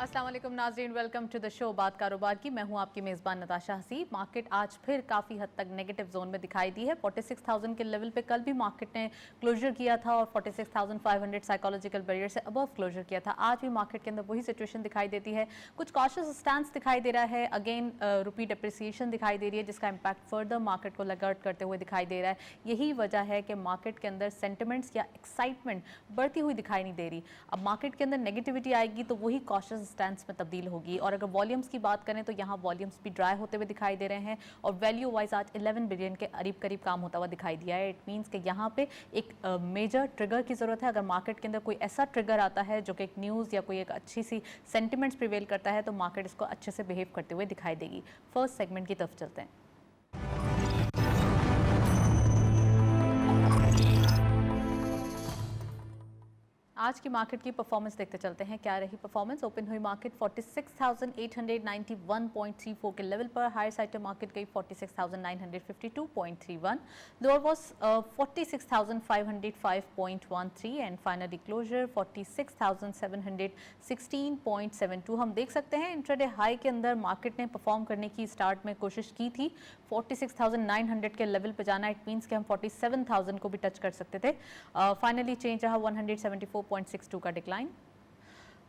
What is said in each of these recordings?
अस्सलाम वालेकुम नाज़रीन, वेलकम टू द शो बात कारोबार की। मैं हूं आपकी मेज़बान नताशा हसीब। मार्केट आज फिर काफ़ी हद तक नेगेटिव जोन में दिखाई दी है। 46,000 के लेवल पे कल भी मार्केट ने क्लोजर किया था और 46,500 साइकोलॉजिकल बैरियर से अबव क्लोजर किया था। आज भी मार्केट के अंदर वही सिचुएशन दिखाई देती है। कुछ कॉशियस स्टैंस दिखाई दे रहा है। अगेन रुपी डिप्रिसिएशन दिखाई दे रही है, जिसका इम्पैक्ट फर्दर मार्केट को अलर्ट करते हुए दिखाई दे रहा है। यही वजह है कि मार्केट के अंदर सेंटिमेंट्स या एक्साइटमेंट बढ़ती हुई दिखाई नहीं दे रही। अब मार्केट के अंदर नेगेटिविटी आएगी तो वही कॉशियस स्टैंस में तब्दील होगी। और अगर वॉल्यूम्स की बात करें तो यहाँ वॉल्यूम्स भी ड्राई होते हुए दिखाई दे रहे हैं और वैल्यू वाइज आज 11 बिलियन के करीब काम होता हुआ दिखाई दिया है। इट मीन्स कि यहाँ पे एक मेजर ट्रिगर की ज़रूरत है। अगर मार्केट के अंदर कोई ऐसा ट्रिगर आता है जो कि एक न्यूज़ या कोई एक अच्छी सी सेंटिमेंट्स प्रिवेल करता है तो मार्केट इसको अच्छे से बिहेव करते हुए दिखाई देगी। फर्स्ट सेगमेंट की तरफ चलते हैं। आज की मार्केट की परफॉर्मेंस देखते चलते हैं। क्या रही परफॉर्मेंस? ओपन हुई मार्केट 46,891.34 के लेवल पर। हायर साइड मार्केट गई 46,952.31। Lower was 46,505.13 and finally closure 46,716.72। हम देख सकते हैं इंट्राडे हाई के अंदर मार्केट ने परफॉर्म करने की स्टार्ट में कोशिश की थी। 46,900 के लेवल पर जाना, इट मीन्स कि हम 47,000 को भी टच कर सकते थे। फाइनली चेंज रहा 174.62 का डिक्लाइन।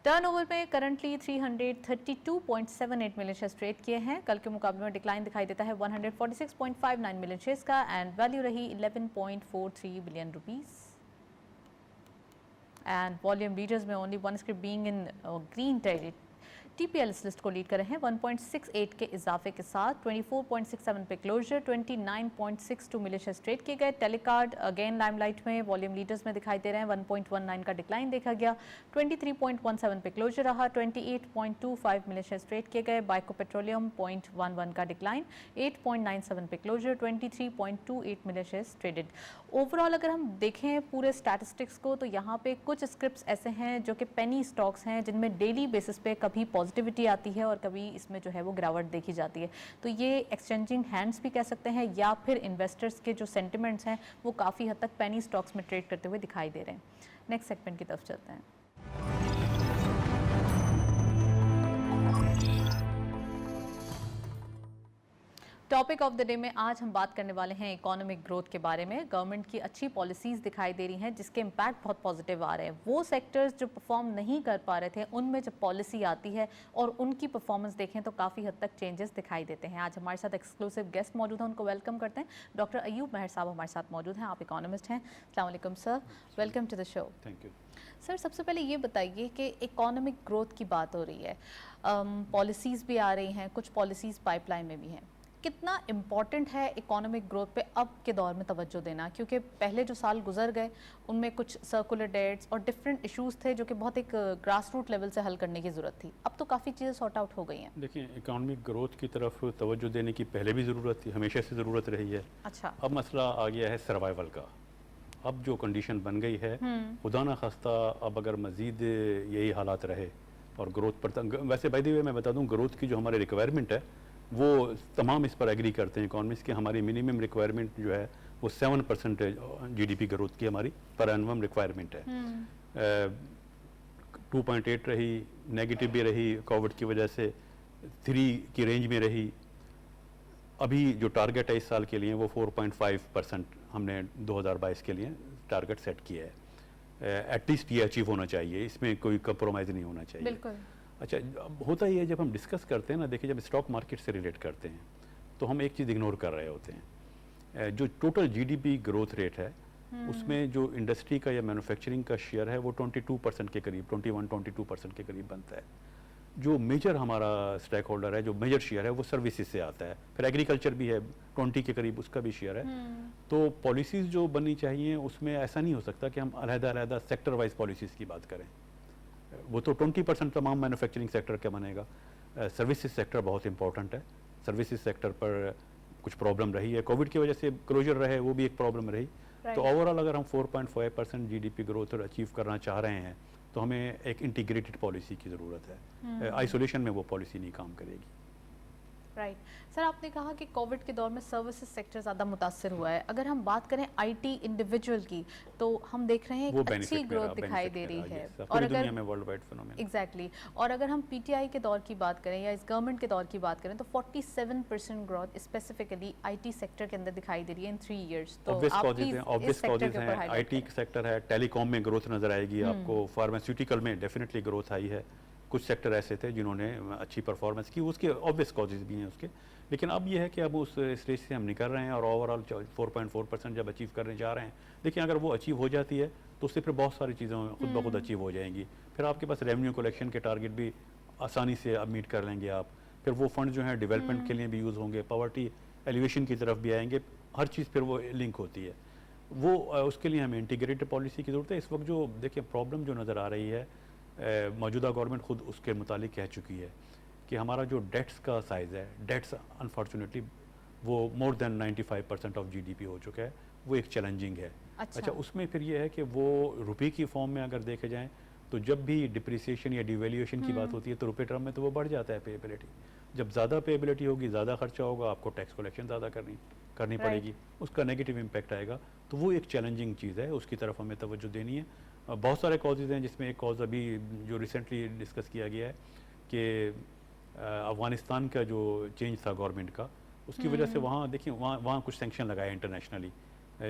टर्नओवर में करंटली 332.78 मिलियन शेयर्स ट्रेड किए हैं। कल के मुकाबले में डिक्लाइन दिखाई देता है 146.59 मिलियन शेयर्स का एंड वैल्यू रही 11.43 billion rupees. And volume leaders में only one script being in green territory TPL इस लिस्ट को लीड कर रहे हैं 1.68 के इजाफे के साथ। 24.67 पे क्लोजर, 29.62 मिलियन शेयर्स ट्रेड किए गए। टेलीकार्ड अगेन लाइमलाइट में वॉल्यूम लीडर्स में दिखाई दे रहे हैं। 1.19 का डिक्लाइन देखा गया। 23.17 पे क्लोजर रहा। 28.25 मिलियन शेयर्स ट्रेड किए गए। बाइको पेट्रोलियम 0.11 का डिक्लाइन। 8.97 पे closure. 23.28 million shares traded. Overall अगर हम देखें पूरे स्टैटिस्टिक्स को तो यहाँ पे कुछ स्क्रिप्ट्स ऐसे हैं जो कि पेनी स्टॉक्स हैं, जिनमें डेली बेसिस पे कभी पॉजिटिविटी आती है और कभी इसमें जो है वो गिरावट देखी जाती है। तो ये एक्सचेंजिंग हैंड्स भी कह सकते हैं या फिर इन्वेस्टर्स के जो सेंटिमेंट्स हैं वो काफ़ी हद तक पेनी स्टॉक्स में ट्रेड करते हुए दिखाई दे रहे हैं। नेक्स्ट सेगमेंट की तरफ चलते हैं। टॉपिक ऑफ द डे में आज हम बात करने वाले हैं इकोनॉमिक ग्रोथ के बारे में। गवर्नमेंट की अच्छी पॉलिसीज़ दिखाई दे रही हैं जिसके इम्पैक्ट बहुत पॉजिटिव आ रहे हैं। वो सेक्टर्स जो परफॉर्म नहीं कर पा रहे थे उनमें जब पॉलिसी आती है और उनकी परफॉर्मेंस देखें तो काफ़ी हद तक चेंजेस दिखाई देते हैं। आज हमारे साथ एक्सक्लूसिव गेस्ट मौजूद हैं, उनको वेलकम करते हैं। डॉक्टर अयूब मेहर साहब हमारे साथ मौजूद हैं, आप इकोनॉमिस्ट हैं। अस्सलाम वालेकुम sir, welcome to the show. Thank you sir. सबसे पहले ये बताइए कि इकोनॉमिक ग्रोथ की बात हो रही है, पॉलिसीज़ भी आ रही हैं, कुछ पॉलिसीज़ पाइपलाइन में भी हैं। कितना इम्पॉर्टेंट है इकोनॉमिक ग्रोथ पे अब के दौर में तवज्जो देना? क्योंकि पहले जो साल गुजर गए उनमें कुछ सर्कुलर डेट्स और डिफरेंट इश्यूज थे जो कि बहुत एक ग्रास रूट लेवल से हल करने की ज़रूरत थी। अब तो काफ़ी चीज़ें सॉर्ट आउट हो गई हैं। देखिए, इकोनॉमिक ग्रोथ की तरफ तवज्जो देने की पहले भी ज़रूरत थी, हमेशा से ज़रूरत रही है। अच्छा, अब मसला आ गया है सर्वाइवल का। अब जो कंडीशन बन गई है, खुदा ना खास्ता अब अगर मज़ीद यही हालात रहे और ग्रोथ पर, वैसे बाय द वे मैं बता दूं, ग्रोथ की जो हमारी रिक्वायरमेंट है वो तमाम इस पर एग्री करते हैं इकोनॉमिस्ट कि हमारी मिनिमम रिक्वायरमेंट जो है वो 7% GDP ग्रोथ की हमारी पर एनवम रिक्वायरमेंट है। 2.8 रही, नेगेटिव भी रही कोविड की वजह से, 3 की रेंज में रही। अभी जो टारगेट है इस साल के लिए वो 4.5% हमने 2022 के लिए टारगेट सेट किया है। एटलीस्ट ये अचीव होना चाहिए, इसमें कोई कंप्रोमाइज़ नहीं होना चाहिए। बिल्कुल। अच्छा, होता ही है जब हम डिस्कस करते हैं ना, देखिए जब स्टॉक मार्केट से रिलेट करते हैं तो हम एक चीज़ इग्नोर कर रहे होते हैं। जो टोटल GDP ग्रोथ रेट है उसमें जो इंडस्ट्री का या मैन्युफैक्चरिंग का शेयर है वो 22% के करीब, 21-22% के करीब बनता है। जो मेजर हमारा स्टेक होल्डर है, जो मेजर शेयर है वो सर्विसेज से आता है। फिर एग्रीकल्चर भी है 20 के करीब, उसका भी शेयर है। तो पॉलिसीज़ जो बननी चाहिए उसमें ऐसा नहीं हो सकता कि हम अलग-अलग सेक्टर वाइज पॉलिसीज़ की बात करें। वो तो 20% तमाम मैन्युफैक्चरिंग सेक्टर का बनेगा। सर्विसेज सेक्टर बहुत इंपॉर्टेंट है। सर्विसेज सेक्टर पर कुछ प्रॉब्लम रही है, कोविड की वजह से क्लोजर रहे, वो भी एक प्रॉब्लम रही। तो ओवरऑल अगर हम 4.5% GDP ग्रोथ अचीव करना चाह रहे हैं तो हमें एक इंटीग्रेटेड पॉलिसी की ज़रूरत है। आइसोलेशन में वो पॉलिसी नहीं काम करेगी। राइट सर, आपने कहा कि कोविड के दौर में सर्विसेज सेक्टर ज़्यादा मुतासर हुआ है। अगर हम बात करें आईटी इंडिविजुअल की, तो हम देख रहे हैं वो एक अच्छी बेनिफिट ग्रोथ दिखाई दे रही है। और और दुनिया अगर में वर्ल्ड वाइड फिनोमेना। एग्जैक्टली और अगर हम पीटीआई के दौर की बात करें या इस गवर्नमेंट के दौर की बात करें तो 47% ग्रोथ स्पेसिफिकली आईटी सेक्टर के अंदर दिखाई दे रही है इन 3 इयर्स। तो ऑब्वियस आप कॉजेज प्लीज हैं, इस ऑब्वियस सेक्टर कॉजेज के ऊपर हैं। हाईलाइट आईटी करें। सेक्टर है, टेलीकॉम में ग्रोथ नज़र आएगी आपको, फार्मास्यूटिकल में डेफिनेटली ग्रोथ आई है। कुछ सेक्टर ऐसे थे जिन्होंने अच्छी परफॉर्मेंस की, उसके ऑब्वियस कॉजेज भी हैं उसके। लेकिन अब ये है कि अब उस स्टेज से हम निकल रहे हैं और ओवरऑल 4.4% जब अचीव करने जा रहे हैं। देखिए अगर वो अचीव हो जाती है तो उससे फिर बहुत सारी चीज़ें खुद ब खुद अचीव हो जाएंगी। फिर आपके पास रेवेन्यू कलेक्शन के टारगेट भी आसानी से अब मीट कर लेंगे आप। फिर वो फंड जो हैं डेवलपमेंट के लिए भी यूज़ होंगे, पॉवर्टी एलिवेशन की तरफ भी आएंगे, हर चीज़ फिर वो लिंक होती है। वो उसके लिए हमें इंटीग्रेटेड पॉलिसी की ज़रूरत है। इस वक्त जो देखिए प्रॉब्लम जो नज़र आ रही है, मौजूदा गवर्नमेंट खुद उसके मुतालिक कह चुकी है कि हमारा जो डेट्स का साइज़ है, डेट्स अनफॉर्चुनेटली वो मोर देन 95% ऑफ जीडीपी हो चुका है, वो एक चैलेंजिंग है। अच्छा उसमें फिर ये है कि वो रुपये की फॉर्म में अगर देखे जाएँ तो जब भी डिप्रिसिएशन या डिवेल्यूएशन की बात होती है तो रुपये टर्म में तो वो बढ़ जाता है पेएबिलिटी। जब ज़्यादा पेएबिलिटी होगी, ज़्यादा खर्चा होगा, आपको टैक्स कलेक्शन ज़्यादा करनी पड़ेगी, उसका नेगेटिव इम्पैक्ट आएगा। तो वो एक चैलेंजिंग चीज़ है, उसकी तरफ हमें तवज्जो देनी है। बहुत सारे कॉजेज़ हैं जिसमें एक कॉज अभी जो रिसेंटली डिस्कस किया गया है कि अफ़गानिस्तान का जो चेंज था गवर्नमेंट का, उसकी वजह से वहाँ देखिए वहाँ कुछ सैंक्शन लगाए इंटरनेशनली,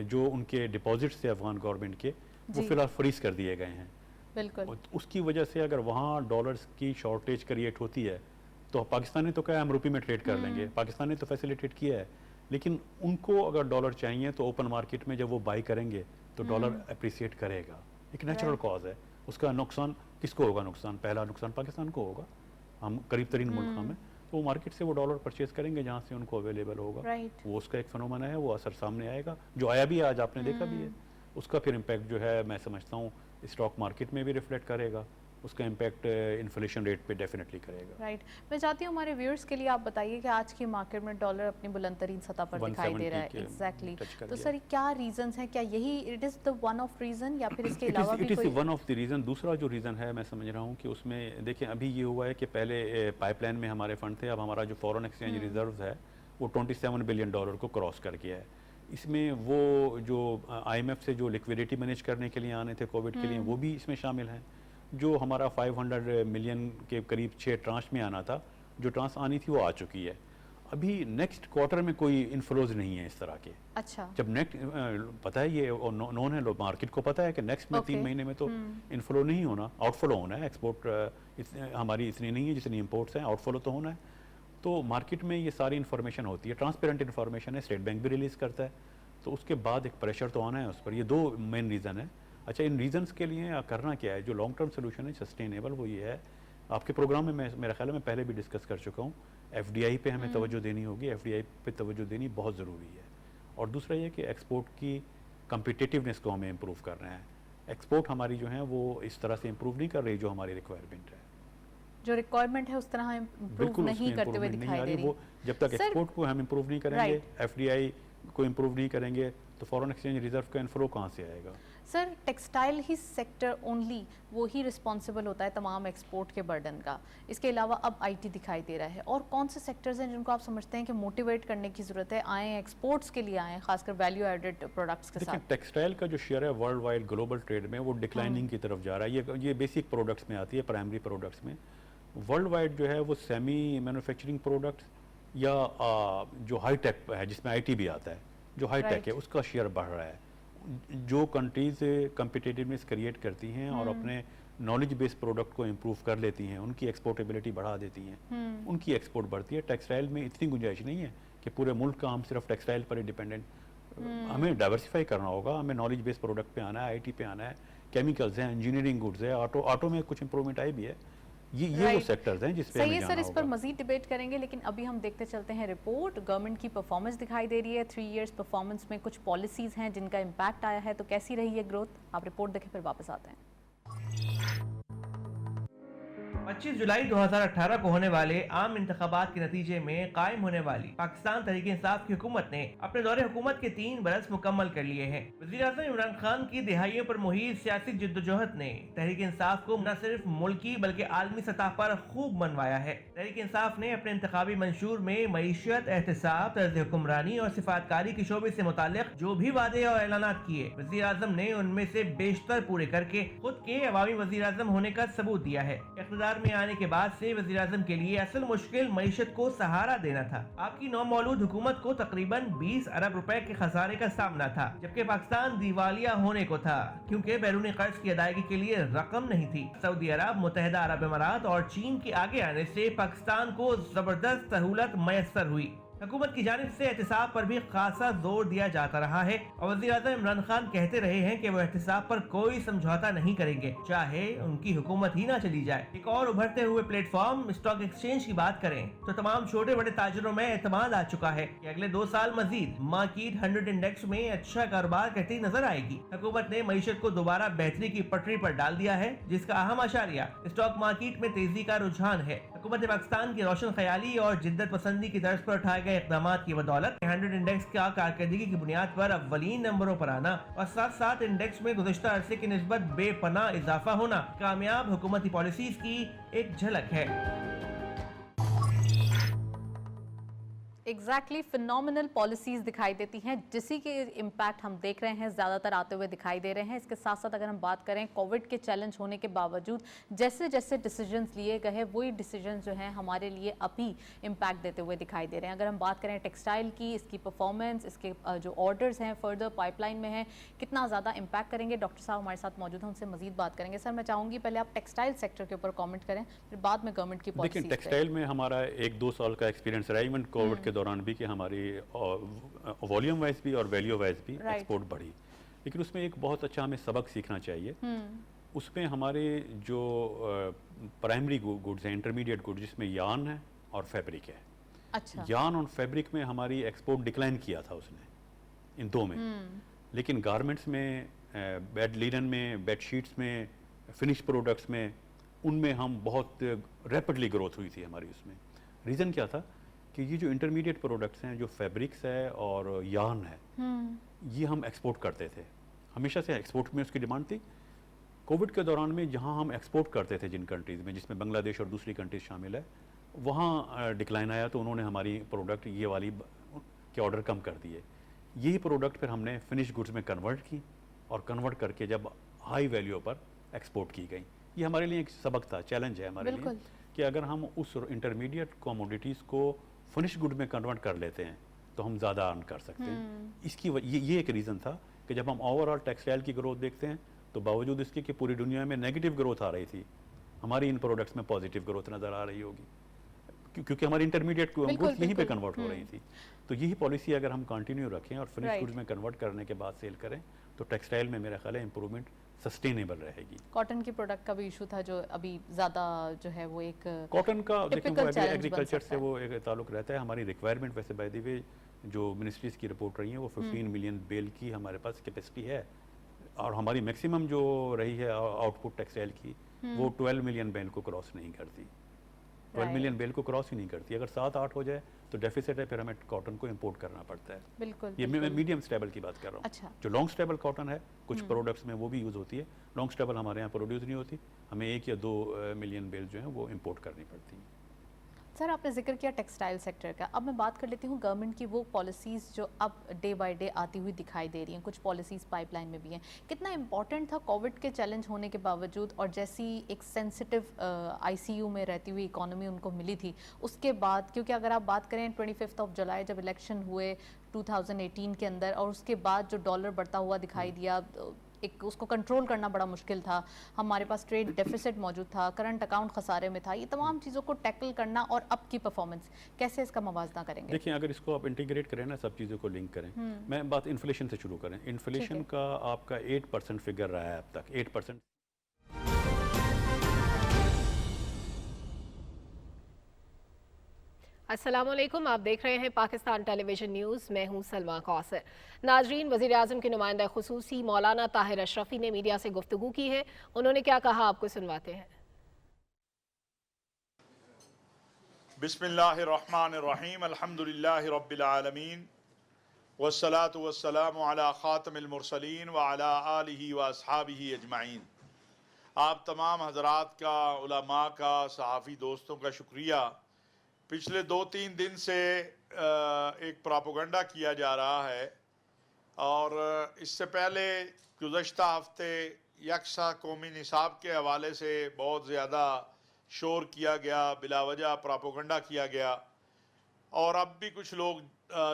जो उनके डिपॉजिट्स थे अफ़गान गवर्नमेंट के वो फ़िलहाल फ्रीज़ कर दिए गए हैं। बिल्कुल। उसकी वजह से अगर वहाँ डॉलर्स की शॉर्टेज क्रिएट होती है तो पाकिस्तान ने तो कहा हम रुपये में ट्रेड कर लेंगे, पाकिस्तान ने तो फैसिलिटेट किया है, लेकिन उनको अगर डॉलर चाहिए तो ओपन मार्केट में जब वो बाई करेंगे तो डॉलर अप्रिसिएट करेगा। एक नेचुरल कॉज है। उसका नुकसान किसको होगा? नुकसान पहला नुकसान पाकिस्तान को होगा, हम करीब तरीन मुल्क हमें, तो वो मार्केट से वो डॉलर परचेज करेंगे जहाँ से उनको अवेलेबल होगा। वो उसका एक फिनोमेना है, वो असर सामने आएगा, जो आया भी आज आपने देखा भी है। उसका फिर इम्पैक्ट जो है मैं समझता हूँ स्टॉक मार्केट में भी रिफ्लेक्ट करेगा, उसका इम्पैक्ट इन्फ्लेशन रेट पे डेफिनेटली करेगा। राइट मैं चाहती हूँ हमारे व्यूअर्स के लिए आप बताइए कि आज की मार्केट में डॉलर अपनी बुलंद तरीन सतह पर दिखाई दे रहा है। एग्जैक्टली तो सर क्या रीजंस हैं? क्या यही it is the one of reason या फिर इसके अलावा भी कोई? One of the reason. दूसरा जो रीज़न है मैं समझ रहा हूँ कि उसमें देखिए अभी ये हुआ है कि पहले पाइपलाइन में हमारे फंड थे, अब हमारा जो फॉरेन एक्सचेंज रिजर्व है वो $27 बिलियन को क्रॉस कर गया है। इसमें वो जो IMF से जो लिक्विडिटी मैनेज करने के लिए आने थे कोविड के लिए, वो भी इसमें शामिल हैं। जो हमारा 500 मिलियन के करीब 6 ट्रांच में आना था, जो ट्रांच आनी थी वो आ चुकी है। अभी नेक्स्ट क्वार्टर में कोई इन्फ्लोज नहीं है इस तरह के। अच्छा जब नेक्स्ट पता है ये नोन है, मार्केट को पता है कि नेक्स्ट में 3 महीने में तो इन्फ्लो नहीं होना, आउटफ्लो होना है। एक्सपोर्ट हमारी इतनी नहीं है जितनी इम्पोर्ट्स हैं, आउटफ्लो तो होना है। तो मार्केट में ये सारी इन्फॉर्मेशन होती है, ट्रांसपेरेंट इन्फॉर्मेशन है, स्टेट बैंक भी रिलीज़ करता है, तो उसके बाद एक प्रेशर तो आना है उस पर। ये 2 मेन रीज़न है। अच्छा इन रीजंस के लिए करना क्या है? जो लॉन्ग टर्म सोल्यूशन है सस्टेनेबल, वो ये है, आपके प्रोग्राम में मैं मेरे ख्याल में पहले भी डिस्कस कर चुका हूँ, FDI पे हमें तवज्जो देनी होगी, FDI पे तवज्जो देनी बहुत ज़रूरी है। और दूसरा ये कि एक्सपोर्ट की कम्पिटिटिवनेस को हमें इम्प्रूव करना है। एक्सपोर्ट हमारी जो है वो इस तरह से इम्प्रूव नहीं कर रही जो हमारी रिक्वायरमेंट है, जो रिक्वायरमेंट है उस तरह हम इम्प्रूव नहीं करते हुए दिखाई दे रही। वो जब तक एक्सपोर्ट को हम इम्प्रूव नहीं करेंगे, FDI को इम्प्रूव नहीं करेंगे, तो फॉरेन एक्सचेंज रिजर्व का इन्फ्लो कहाँ से आएगा? सर टेक्सटाइल ही सेक्टर ओनली वो ही रिस्पॉन्सिबल होता है तमाम एक्सपोर्ट के बर्डन का, इसके अलावा अब IT दिखाई दे रहा है। और कौन से सेक्टर्स हैं जिनको आप समझते हैं कि मोटिवेट करने की ज़रूरत है, आए एक्सपोर्ट्स के लिए आए, खासकर वैल्यू एडेड प्रोडक्ट्स के साथ? टेक्सटाइल का जो शेयर है वर्ल्ड वाइड ग्लोबल ट्रेड में वो डिक्लाइनिंग की तरफ जा रहा है। ये बेसिक प्रोडक्ट्स में आती है, प्राइमरी प्रोडक्ट्स में। वर्ल्ड वाइड जो है वो सेमी मैन्युफैक्चरिंग प्रोडक्ट्स या जो हाई टेक है जिसमें IT भी आता है, जो हाई टेक है उसका शेयर बढ़ रहा है। जो कंट्रीज कम्पिटिटिवनेस क्रिएट करती हैं और अपने नॉलेज बेस्ड प्रोडक्ट को इम्प्रूव कर लेती हैं, उनकी एक्सपोर्टेबिलिटी बढ़ा देती हैं, उनकी एक्सपोर्ट बढ़ती है। टेक्सटाइल में इतनी गुंजाइश नहीं है कि पूरे मुल्क का हम सिर्फ टेक्सटाइल पर ही डिपेंडेंट, हमें डाइवर्सिफाई करना होगा, हमें नॉलेज बेस्ड प्रोडक्ट पे आना है, IT पे आना है, केमिकल्स हैं, इंजीनियरिंग गुड्स है, ऑटो में कुछ इंप्रूवमेंट आई भी है। ये वो सेक्टर्स हैं जिस पे हमें जाना सर, इस पर होगा। मजीद डिबेट करेंगे, लेकिन अभी हम देखते चलते हैं रिपोर्ट। गवर्नमेंट की परफॉर्मेंस दिखाई दे रही है, 3 इयर्स परफॉर्मेंस में कुछ पॉलिसीज़ हैं जिनका इम्पैक्ट आया है, तो कैसी रही है ग्रोथ? आप रिपोर्ट देखें फिर वापस आते हैं। 25 जुलाई 2018 को होने वाले आम इंतखाबात के नतीजे में कायम होने वाली पाकिस्तान तहरीक इंसाफ की हुकूमत ने अपने दौरे हुकूमत के 3 बरस मुकम्मल कर लिए हैं। वज़ीर-ए-आज़म इमरान खान की दिहाइयों पर मुहित सियासी जद्दोजहद ने तहरीक इंसाफ को न सिर्फ मुल्की बल्कि आलमी सतह पर खूब मनवाया है। तहरीक इंसाफ ने अपने इंतखाबी मंशूर में मईशत, एहतिसाब, तर्ज हुक्मरानी और सिफातकारी के शोबे से मुताल्लिक जो भी वादे और ऐलानात किए, वज़ीर-ए-आज़म ने उनमें से बेशतर पूरे करके खुद के अवामी वज़ीर-ए-आज़म होने का सबूत दिया है। इक़्तिदार में आने के बाद से वज़ीर-ए-आज़म के लिए असल मुश्किल मईशत को सहारा देना था। आपकी नौमौलूद हुकूमत को तकरीबन 20 अरब रुपए के खसारे का सामना था, जबकि पाकिस्तान दिवालिया होने को था क्योंकि बैरूनी कर्ज की अदायगी के लिए रकम नहीं थी। सऊदी अरब, मुत्तहिदा अरब अमारात और चीन के आगे आने से पाकिस्तान को जबरदस्त सहूलत मैसर हुई। हुकूमत की जानिब से एहतिसाब पर भी खासा जोर दिया जाता रहा है और वज़ीर-ए-आज़म इमरान खान कहते रहे हैं कि वो एहतिसाब पर कोई समझौता नहीं करेंगे, चाहे उनकी हुकूमत ही ना चली जाए। एक और उभरते हुए प्लेटफॉर्म स्टॉक एक्सचेंज की बात करें तो तमाम छोटे बड़े ताजरों में एतमाद आ चुका है कि अगले 2 साल मजीद मार्केट 100 इंडेक्स में अच्छा कारोबार करती नजर आएगी। हुकूमत ने मईशत को दोबारा बेहतरी की पटरी पर डाल दिया है, जिसका अहम आशारिया स्टॉक मार्केट में तेजी का रुझान है। हुकूमत ने पाकिस्तान की रोशन ख्याली और जिद्दत पसंदी की तर्ज पर उठाए गए इक़दामात की बदौलत 100 इंडेक्स का कारकर्दगी की बुनियाद पर अव्वलीन नंबरों पर आना और साथ साथ इंडेक्स में गुज़श्ता अरसे की निस्बत बेपनाह इजाफा होना कामयाब हुकूमती पॉलिसीज की एक झलक है। एग्जैक्टली फिनोमिनल पॉलिसीज दिखाई देती हैं, जिसी के इम्पैक्ट हम देख रहे हैं ज़्यादातर आते हुए दिखाई दे रहे हैं। इसके साथ साथ अगर हम बात करें कोविड के चैलेंज होने के बावजूद जैसे जैसे डिसीजंस लिए गए हैं, वही डिसीजंस जो हैं हमारे लिए अभी इम्पैक्ट देते हुए दिखाई दे रहे हैं। अगर हम बात करें टेक्सटाइल की, इसकी परफॉर्मेंस, इसके जो ऑर्डर्स हैं फर्दर पाइपलाइन में हैं, कितना ज़्यादा इम्पैक्ट करेंगे। डॉक्टर साहब हमारे साथ मौजूद हैं, उनसे मजीद बात करेंगे। सर, मैं चाहूँगी पहले आप टेक्सटाइल सेक्टर के ऊपर कॉमेंट करें, फिर बाद में गवर्नमेंट की पॉलिसी। देखिए, टेक्सटाइल में हमारा 1-2 साल का एक्सपीरियंस रहा, इवन कोविड के दौरान भी, कि हमारी वॉल्यूम वाइज भी और वैल्यू वाइज भी एक्सपोर्ट बढ़ी। लेकिन उसमें एक बहुत अच्छा हमें सबक सीखना चाहिए। उसमें हमारे जो प्राइमरी गुड्स हैं, इंटरमीडिएट गुड्स, जिसमें यार्न है और फैब्रिक है। अच्छा। यार्न और फैब्रिक में हमारी एक्सपोर्ट डिक्लाइन किया था उसने, इन 2 में। लेकिन गारमेंट्स में, बेड लिनन में, बेडशीट्स में, फिनिश प्रोडक्ट्स में, उनमें हम बहुत रैपिडली ग्रोथ हुई थी हमारी उसमें। रीज़न क्या था कि ये जो इंटरमीडिएट प्रोडक्ट्स हैं, जो फैब्रिक्स है और यार्न है, ये हम एक्सपोर्ट करते थे, हमेशा से एक्सपोर्ट में उसकी डिमांड थी। कोविड के दौरान में जहां हम एक्सपोर्ट करते थे जिन कंट्रीज़ में, जिसमें बांग्लादेश और दूसरी कंट्रीज शामिल है, वहाँ डिक्लाइन आया तो उन्होंने हमारी प्रोडक्ट ये वाली के ऑर्डर कम कर दिए। यही प्रोडक्ट फिर हमने फिनिश गुड्स में कन्वर्ट की और कन्वर्ट करके जब हाई वैल्यू पर एक्सपोर्ट की गई। ये हमारे लिए एक सबक था, चैलेंज है हमारे लिए, कि अगर हम उस इंटरमीडिएट कमोडिटीज़ को फिनिश गुड में कन्वर्ट कर लेते हैं तो हम ज़्यादा अर्न कर सकते हैं। इसकी ये एक रीज़न था कि जब हम ओवरऑल टेक्सटाइल की ग्रोथ देखते हैं तो बावजूद इसके कि पूरी दुनिया में नेगेटिव ग्रोथ आ रही थी, हमारी इन प्रोडक्ट्स में पॉजिटिव ग्रोथ नज़र आ रही होगी, क्योंकि हमारी इंटरमीडिएट गुड्स यहीं पे कन्वर्ट हो रही थी। तो यही पॉलिसी अगर हम कंटिन्यू रखें और फिनिश गुड्स में कन्वर्ट करने के बाद सेल करें तो टेक्सटाइल में मेरा ख्याल है इंप्रूवमेंट सस्टेनेबल रहेगी। कॉटन की प्रोडक्ट का भी इशू था जो अभी ज़्यादा जो है वो एक कॉटन का, लेकिन वो एग्रीकल्चर से वो एक ताल्लुक रहता है। हमारी रिक्वायरमेंट वैसे बाय द वे जो मिनिस्ट्रीज़ की रिपोर्ट रही है वो 15 मिलियन बेल की हमारे पास कैपेसिटी है, और हमारी मैक्सिमम जो रही है आउटपुट टेक्सटाइल की वो 12 मिलियन बेल को क्रॉस नहीं करती, 12 मिलियन बेल को क्रॉस ही नहीं करती। अगर 7-8 हो जाए तो डेफिसिट है, फिर हमें कॉटन को इंपोर्ट करना पड़ता है। बिल्कुल, ये मैं मीडियम स्टेबल की बात कर रहा हूँ। अच्छा। जो लॉन्ग स्टेबल कॉटन है कुछ प्रोडक्ट्स में वो भी यूज़ होती है, लॉन्ग स्टेबल हमारे यहाँ प्रोड्यूस नहीं होती, हमें 1 या 2 मिलियन बेल जो है वो इंपोर्ट करनी पड़ती है। सर, आपने जिक्र किया टेक्सटाइल सेक्टर का, अब मैं बात कर लेती हूँ गवर्नमेंट की वो पॉलिसीज़ जो अब डे बाय डे आती हुई दिखाई दे रही हैं। कुछ पॉलिसीज़ पाइपलाइन में भी हैं। कितना इम्पॉर्टेंट था कोविड के चैलेंज होने के बावजूद और जैसी एक सेंसिटिव ICU में रहती हुई इकोनॉमी उनको मिली थी, उसके बाद, क्योंकि अगर आप बात करें 25 जुलाई जब इलेक्शन हुए 2018 के अंदर, और उसके बाद जो डॉलर बढ़ता हुआ दिखाई दिया, एक उसको कंट्रोल करना बड़ा मुश्किल था, हमारे पास ट्रेड डेफिसिट मौजूद था, करंट अकाउंट खसारे में था, ये तमाम चीज़ों को टैकल करना और अब की परफॉर्मेंस कैसे इसका मवाजना करेंगे? देखिए, अगर इसको आप इंटीग्रेट करें ना, सब चीज़ों को लिंक करें, मैं बात इन्फ्लेशन से शुरू करें। इन्फ्लेशन का आपका 8% फिगर रहा है अब तक, 8%। अस्सलामुअलैकुम, आप देख रहे हैं पाकिस्तान टेलीविजन न्यूज़। मैं हूं सलमा कौसर। नाजरीन, वज़ीर आज़म के नुमाइंदा खुसूसी मौलाना ताहिर अशरफी ने मीडिया से गुफ्तगू की है। उन्होंने क्या कहा, आपको सुनवाते हैं। بسم اللہ الرحمن الرحیم الحمدللہ رب العالمین والصلاة والسلام علی خاتم المرسلین وعلی آلہ واصحابہ اجمعین۔ آپ تمام حضرات کا، علماء کا، صحافی دوستوں کا شکریہ۔ پچھلے 2-3 دن سے ایک پراپوگنڈا کیا جا رہا ہے، اور اس سے پہلے گزشتہ ہفتے یکساں قومی نصاب کے حوالے سے بہت زیادہ شور کیا گیا، بلا وجہ پراپوگنڈا کیا گیا، اور اب بھی کچھ لوگ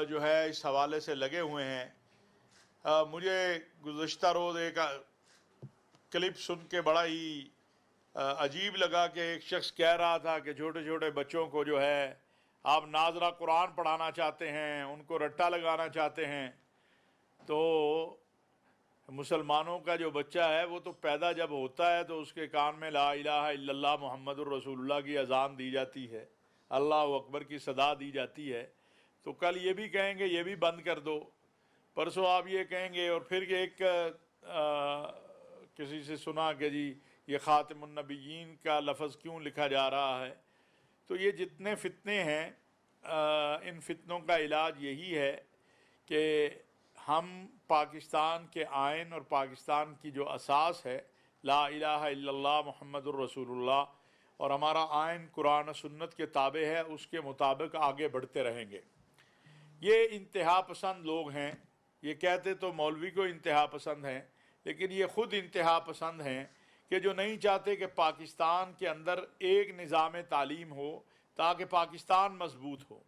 جو ہے اس حوالے سے لگے ہوئے ہیں۔ مجھے گزشتہ روز ایک کلپ سن کے بڑا ہی عجیب لگا کہ ایک شخص کہہ رہا تھا کہ چھوٹے چھوٹے بچوں کو جو ہے آپ ناظرہ قرآن پڑھانا چاہتے ہیں، ان کو رٹا لگانا چاہتے ہیں۔ تو مسلمانوں کا جو بچہ ہے وہ تو پیدا جب ہوتا ہے تو اس کے کان میں لا الہ الا اللہ محمد الرسول اللہ کی اذان دی جاتی ہے، اللہ اکبر کی صدا دی جاتی ہے۔ تو کل یہ بھی کہیں گے یہ بھی بند کر دو، پرسوں آپ یہ کہیں گے، اور پھر ایک کسی سے سنا کہ جی یہ خاتم النبیین کا لفظ کیوں لکھا جا رہا ہے۔ تو یہ جتنے فتنے ہیں، ان فتنوں کا علاج یہی ہے کہ ہم پاکستان کے آئین اور پاکستان کی جو اساس ہے لا الہ الا اللہ محمد الرسول اللہ، اور ہمارا آئین قرآن و سنت کے تابع ہے، اس کے مطابق آگے بڑھتے رہیں گے۔ یہ انتہا پسند لوگ ہیں، یہ کہتے تو مولوی کو انتہا پسند ہیں، لیکن یہ خود انتہا پسند ہیں کہ جو نہیں چاہتے کہ پاکستان کے اندر ایک نظام تعلیم ہو تاکہ پاکستان مضبوط ہو،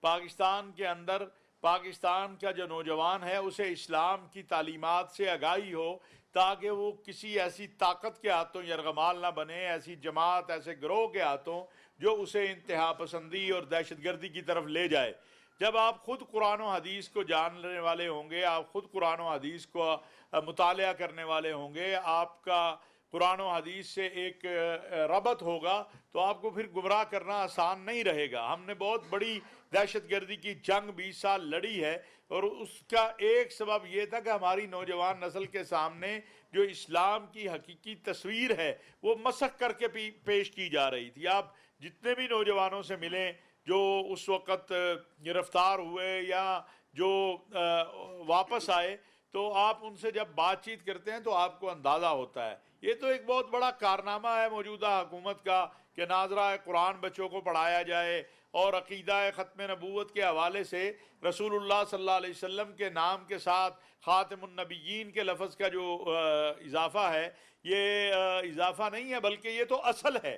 پاکستان کے اندر پاکستان کا جو نوجوان ہے اسے اسلام کی تعلیمات سے آگاہی ہو تاکہ وہ کسی ایسی طاقت کے ہاتھوں یرغمال نہ بنے، ایسی جماعت، ایسے گروہ کے ہاتھوں جو اسے انتہا پسندی اور دہشت گردی کی طرف لے جائے۔ جب آپ خود قرآن و حدیث کو جاننے والے ہوں گے، آپ خود قرآن و حدیث کو مطالعہ کرنے والے ہوں گے، آپ کا قرآن و حدیث سے ایک ربط ہوگا، تو آپ کو پھر گمراہ کرنا آسان نہیں رہے گا۔ ہم نے بہت بڑی دہشت گردی کی جنگ 20 سال لڑی ہے، اور اس کا ایک سبب یہ تھا کہ ہماری نوجوان نسل کے سامنے جو اسلام کی حقیقی تصویر ہے وہ مسخ کر کے پیش کی جا رہی تھی۔ آپ جتنے بھی نوجوانوں سے ملیں جو اس وقت گرفتار ہوئے یا جو واپس آئے، تو آپ ان سے جب بات چیت کرتے ہیں تو آپ کو اندازہ ہوتا ہے۔ یہ تو ایک بہت بڑا کارنامہ ہے موجودہ حکومت کا کہ ناظرہ قرآن بچوں کو پڑھایا جائے، اور عقیدہ ختم نبوت کے حوالے سے رسول اللہ صلی اللہ علیہ وسلم کے نام کے ساتھ خاتم النبیین کے لفظ کا جو اضافہ ہے، یہ اضافہ نہیں ہے بلکہ یہ تو اصل ہے۔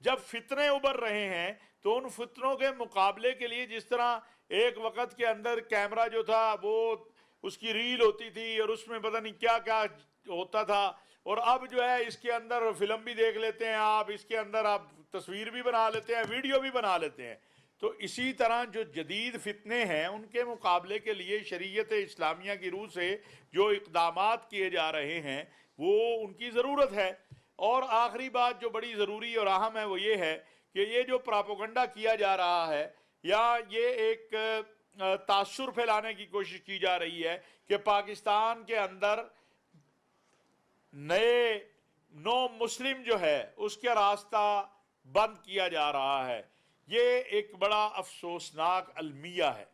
جب فتنے ابھر رہے ہیں تو ان فتنوں کے مقابلے کے لیے، جس طرح ایک وقت کے اندر کیمرہ جو تھا وہ اس کی ریل ہوتی تھی اور اس میں پتہ نہیں کیا کیا ہوتا تھا، اور اب جو ہے اس کے اندر فلم بھی دیکھ لیتے ہیں آپ، اس کے اندر آپ تصویر بھی بنا لیتے ہیں، ویڈیو بھی بنا لیتے ہیں۔ تو اسی طرح جو جدید فتنے ہیں ان کے مقابلے کے لیے شریعت اسلامیہ کی روح سے جو اقدامات کیے جا رہے ہیں وہ ان کی ضرورت ہے۔ اور آخری بات جو بڑی ضروری اور اہم ہے وہ یہ ہے کہ یہ جو پراپوگنڈا کیا جا رہا ہے، یا یہ ایک تاثر پھیلانے کی کوشش کی جا رہی ہے کہ پاکستان کے اندر نئے نو مسلم جو ہے اس کا راستہ بند کیا جا رہا ہے، یہ ایک بڑا افسوسناک المیہ ہے۔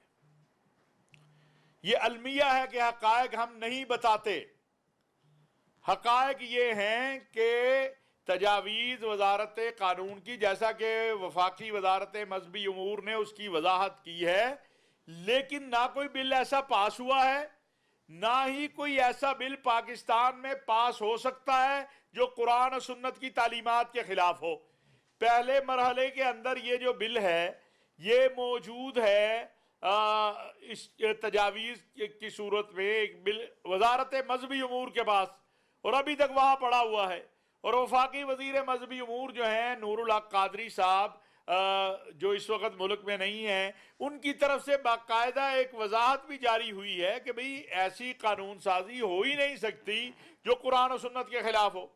یہ المیہ ہے کہ حقائق ہم نہیں بتاتے۔ حقائق یہ ہیں کہ تجاویز وزارت قانون کی، جیسا کہ وفاقی وزارت مذہبی امور نے اس کی وضاحت کی ہے، لیکن نہ کوئی بل ایسا پاس ہوا ہے، نہ ہی کوئی ایسا بل پاکستان میں پاس ہو سکتا ہے جو قرآن و سنت کی تعلیمات کے خلاف ہو۔ پہلے مرحلے کے اندر یہ جو بل ہے یہ موجود ہے اس تجاویز کی صورت میں، ایک بل وزارت مذہبی امور کے پاس، اور ابھی تک وہاں پڑا ہوا ہے۔ اور وفاقی وزیر مذہبی امور جو ہیں نور الحق قادری صاحب، جو اس وقت ملک میں نہیں ہیں، ان کی طرف سے باقاعدہ ایک وضاحت بھی جاری ہوئی ہے کہ بھئی ایسی قانون سازی ہو ہی نہیں سکتی جو قرآن و سنت کے خلاف ہو۔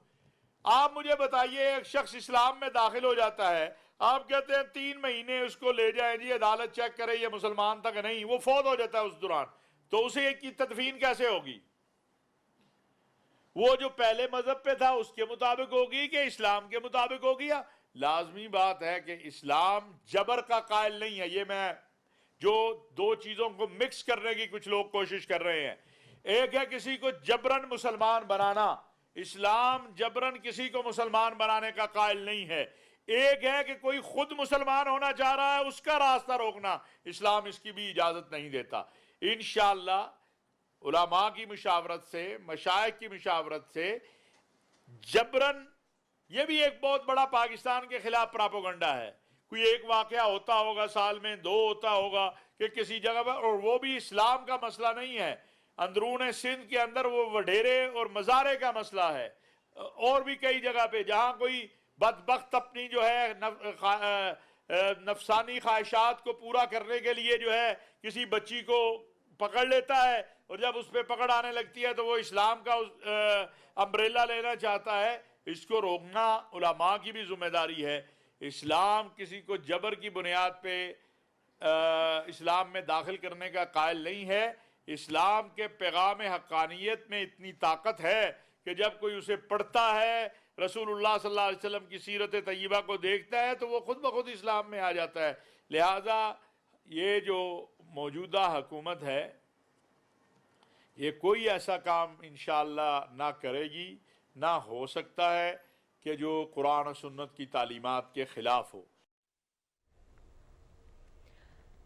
آپ مجھے بتائیے، ایک شخص اسلام میں داخل ہو جاتا ہے، آپ کہتے ہیں 3 مہینے اس کو لے جائیں جی عدالت چیک کرے یہ مسلمان تک نہیں، وہ فوت ہو جاتا ہے اس دوران، تو اسے ایک کی تدفین کیسے ہوگی؟ وہ جو پہلے مذہب پہ تھا اس کے مطابق ہوگی کہ اسلام کے مطابق ہوگی؟ لازمی بات ہے کہ اسلام جبر کا قائل نہیں ہے. یہ میں جو دو چیزوں کو مکس کرنے کی کچھ لوگ کوشش کر رہے ہیں. ایک ہے کسی کو جبرن مسلمان بنانا. اسلام جبرن کسی کو مسلمان بنانے کا قائل نہیں ہے. ایک ہے کہ کوئی خود مسلمان ہونا چاہ رہا ہے اس کا راستہ روکنا. اسلام اس کی بھی اجازت نہیں دیتا. انشاءاللہ علماء کی مشاورت سے، مشائخ کی مشاورت سے جبرن، یہ بھی ایک بہت بڑا پاکستان کے خلاف پراپوگنڈا ہے. کوئی ایک واقعہ ہوتا ہوگا سال میں، دو ہوتا ہوگا کہ کسی جگہ پر، اور وہ بھی اسلام کا مسئلہ نہیں ہے. اندرون سندھ کے اندر وہ وڈیرے اور مزارے کا مسئلہ ہے. اور بھی کئی جگہ پہ جہاں کوئی بدبخت اپنی جو ہے نفسانی خواہشات کو پورا کرنے کے لیے جو ہے کسی بچی کو پکڑ لیتا ہے، اور جب اس پہ پکڑ آنے لگتی ہے تو وہ اسلام کا امبریلا لینا چاہتا ہے. اس کو روکنا علماء کی بھی ذمہ داری ہے. اسلام کسی کو جبر کی بنیاد پہ اسلام میں داخل کرنے کا قائل نہیں ہے. اسلام کے پیغام حقانیت میں اتنی طاقت ہے کہ جب کوئی اسے پڑھتا ہے، رسول اللہ صلی اللہ علیہ وسلم کی سیرت طیبہ کو دیکھتا ہے، تو وہ خود بخود اسلام میں آ جاتا ہے. لہذا یہ جو موجودہ حکومت ہے یہ کوئی ایسا کام انشاءاللہ نہ کرے گی، نہ ہو سکتا ہے کہ جو قرآن و سنت کی تعلیمات کے خلاف ہو.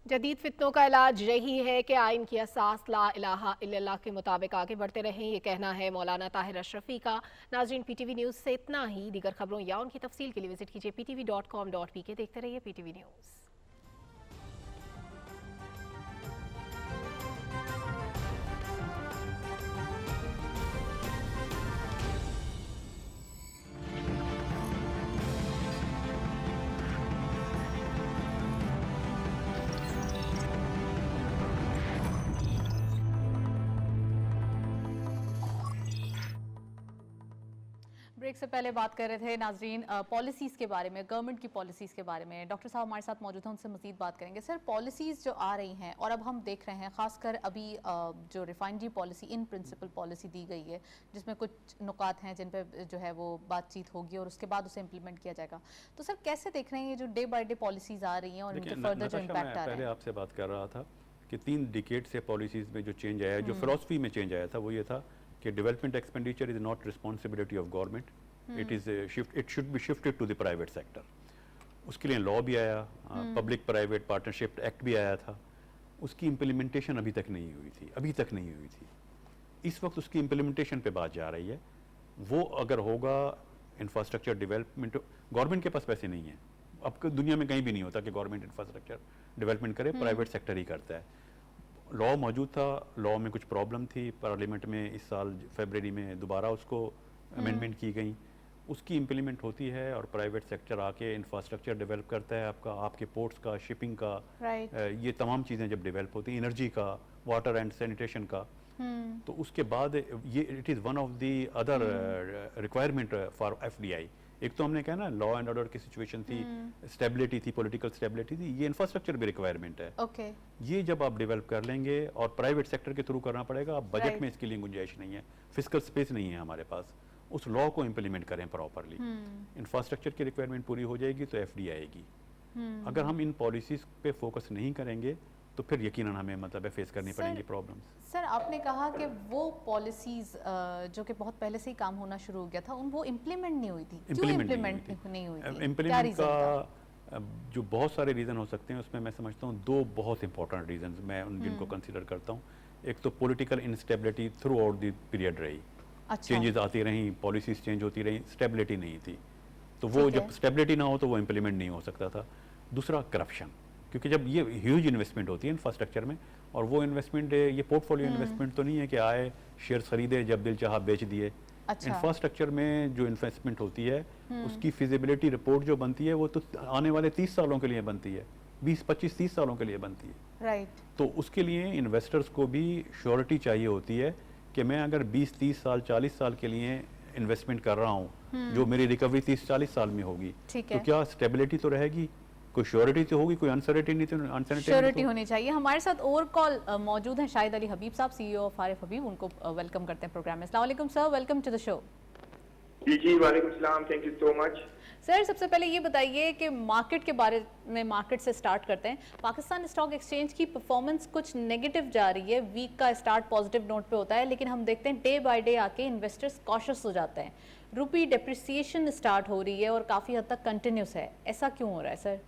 جدید فتنوں کا علاج یہی ہے کہ آئین کی اساس لا الہ الا اللہ کے مطابق آگے بڑھتے رہیں، یہ کہنا ہے مولانا طاہر اشرفی کا. ناظرین، پی ٹی وی نیوز سے اتنا ہی. دیگر خبروں یا ان کی تفصیل کے لیے وزٹ کیجیے ptv.com.pk. دیکھتے رہیے P T V news. Break سے پہلے بات کر رہے تھے ناظرین پالیسیز کے بارے میں، گورنمنٹ کی پالیسیز کے بارے میں. ڈاکٹر صاحب ہمارے ساتھ موجود ہیں، ان سے مزید بات کریں گے. سر، پالیسیز جو آ رہی ہیں اور اب ہم دیکھ رہے ہیں، خاص کر ابھی جو refinery policy, in principle policy دی گئی ہے جس میں کچھ نکات ہیں جن پہ جو ہے وہ بات چیت ہوگی اور اس کے بعد اسے امپلیمنٹ کیا جائے گا. تو سر کیسے دیکھ رہے ہیں یہ جو ڈے بائی ڈے پالیسیز آ رہی ہیں اور ان کے فردر جو امپیکٹ آ رہے ہیں؟ پہلے آپ سے بات کر رہا تھا کہ 3 ڈیکیڈ سے پالیسیز میں جو چینج آیا ہے، جو فلسفی میں چینج آیا تھا، وہ یہ تھا کہ development expenditure is not responsibility of government, it should be shifted to the private sector. اس کے لیے لاء بھی آیا، پبلک پرائیویٹ پارٹنرشپ ایکٹ بھی آیا تھا. اس کی امپلیمنٹیشن ابھی تک نہیں ہوئی تھی. اس وقت اس کی امپلیمنٹیشن پہ بات جا رہی ہے. وہ اگر ہوگا، انفراسٹرکچر ڈیولپمنٹ، گورنمنٹ کے پاس پیسے نہیں ہیں. اب دنیا میں کہیں بھی نہیں ہوتا کہ گورنمنٹ انفراسٹرکچر ڈیولپمنٹ کرے، پرائیویٹ سیکٹر ہی کرتا ہے. لاء موجود تھا، لاء میں کچھ پرابلم تھی، پارلیمنٹ میں اس سال فیبرری میں دوبارہ اس کو امینڈمنٹ کی گئی. اس کی امپلیمنٹ ہوتی ہے اور پرائیویٹ سیکٹر آ کے انفراسٹرکچر ڈیولپ کرتا ہے، آپ کے پورٹس کا، شپنگ کا، یہ تمام چیزیں جب ڈیولپ ہوتی ہیں، انرجی کا، واٹر اینڈ سینیٹیشن کا، تو اس کے بعد یہ it is one of the other requirement for FDI. ایک تو ہم نے کہا نا لا اینڈ آرڈر کی سچویشن تھی، اسٹیبلٹی تھی، پولیٹیکل اسٹیبلٹی تھی، یہ انفراسٹرکچر بھی ریکوائرمنٹ ہے. یہ جب آپ ڈیولپ کر لیں گے اور پرائیویٹ سیکٹر کے تھرو کرنا پڑے گا، بجٹ میں اس کے لیے گنجائش نہیں ہے، فسکل اسپیس نہیں ہے ہمارے پاس. اس لاء کو امپلیمنٹ کریں پراپرلی، انفراسٹرکچر کی ریکوائرمنٹ پوری ہو جائے گی تو FDI آئے گی. اگر ہم ان پالیسیز پہ فوکس نہیں کریں گے تو پھر یقیناً ہمیں مطلب فیس کرنی پڑیں گی پرابلمس. سر، آپ نے کہا کہ وہ پالیسیز جو کہ بہت پہلے سے ہی کام ہونا شروع ہو گیا تھا، وہ امپلیمنٹ نہیں ہوئی تھی. کیوں امپلیمنٹ نہیں ہوئی تھی؟ امپلیمنٹ کا جو بہت سارے ریزن ہو سکتے ہیں، اس میں سمجھتا ہوں 2 بہت امپورٹنٹ ریزنز میں جن کو کنسیڈر کرتا ہوں. ایک تو political instability through out the period رہی، چینجز آتی رہیں، پالیسیز چینج ہوتی رہیں، اسٹیبلٹی نہیں تھی. تو وہ جب اسٹیبلٹی نہ ہو تو وہ امپلیمنٹ نہیں ہو سکتا تھا. دوسرا کرپشن، کیونکہ جب یہ ہیوج انویسٹمنٹ ہوتی ہے انفراسٹرکچر میں، اور وہ انویسٹمنٹ یہ پورٹ فولیو انویسٹمنٹ تو نہیں ہے کہ آئے شیئرز خریدے، جب دل چاہا بیچ دیے. انفراسٹرکچر میں جو انویسٹمنٹ ہوتی ہے اس کی فیزیبلٹی رپورٹ جو بنتی ہے وہ تو آنے والے 30 سالوں کے لیے بنتی ہے، 20 25 30 سالوں کے لیے بنتی ہے. تو اس کے لیے انویسٹرز کو بھی شیورٹی چاہیے ہوتی ہے کہ میں اگر 20 30 سال 40 سال کے لیے انویسٹمنٹ کر رہا ہوں، جو میری ریکوری 30 40 سال میں ہوگی، تو کیا اسٹیبلٹی تو رہے گی، کوئی شیورٹی تو ہوگی، کوئی انسرٹینٹی ہونی چاہیے. ہمارے ساتھ اور کال موجود ہیں شاہد علی حبیب صاحب، CEO آف عارف حبیب. ان کو ویلکم کرتے ہیں پروگرام میں. السلام علیکم سر، ویلکم ٹو دی شو. جی وعلیکم السلام، thank you so much. Sir सबसे पहले ये बताइए कि मार्केट के बारे में, मार्केट से स्टार्ट करते हैं। पाकिस्तान स्टॉक एक्सचेंज की परफॉर्मेंस कुछ नेगेटिव जा रही है, वीक का स्टार्ट पॉजिटिव नोट पे होता है, लेकिन हम देखते हैं डे बाय डे आके इन्वेस्टर्स कॉशियस हो जाते हैं, रुपी डेप्रिसिएशन स्टार्ट हो रही है और काफ़ी हद तक कंटिन्यूस है, ऐसा क्यों हो रहा है सर?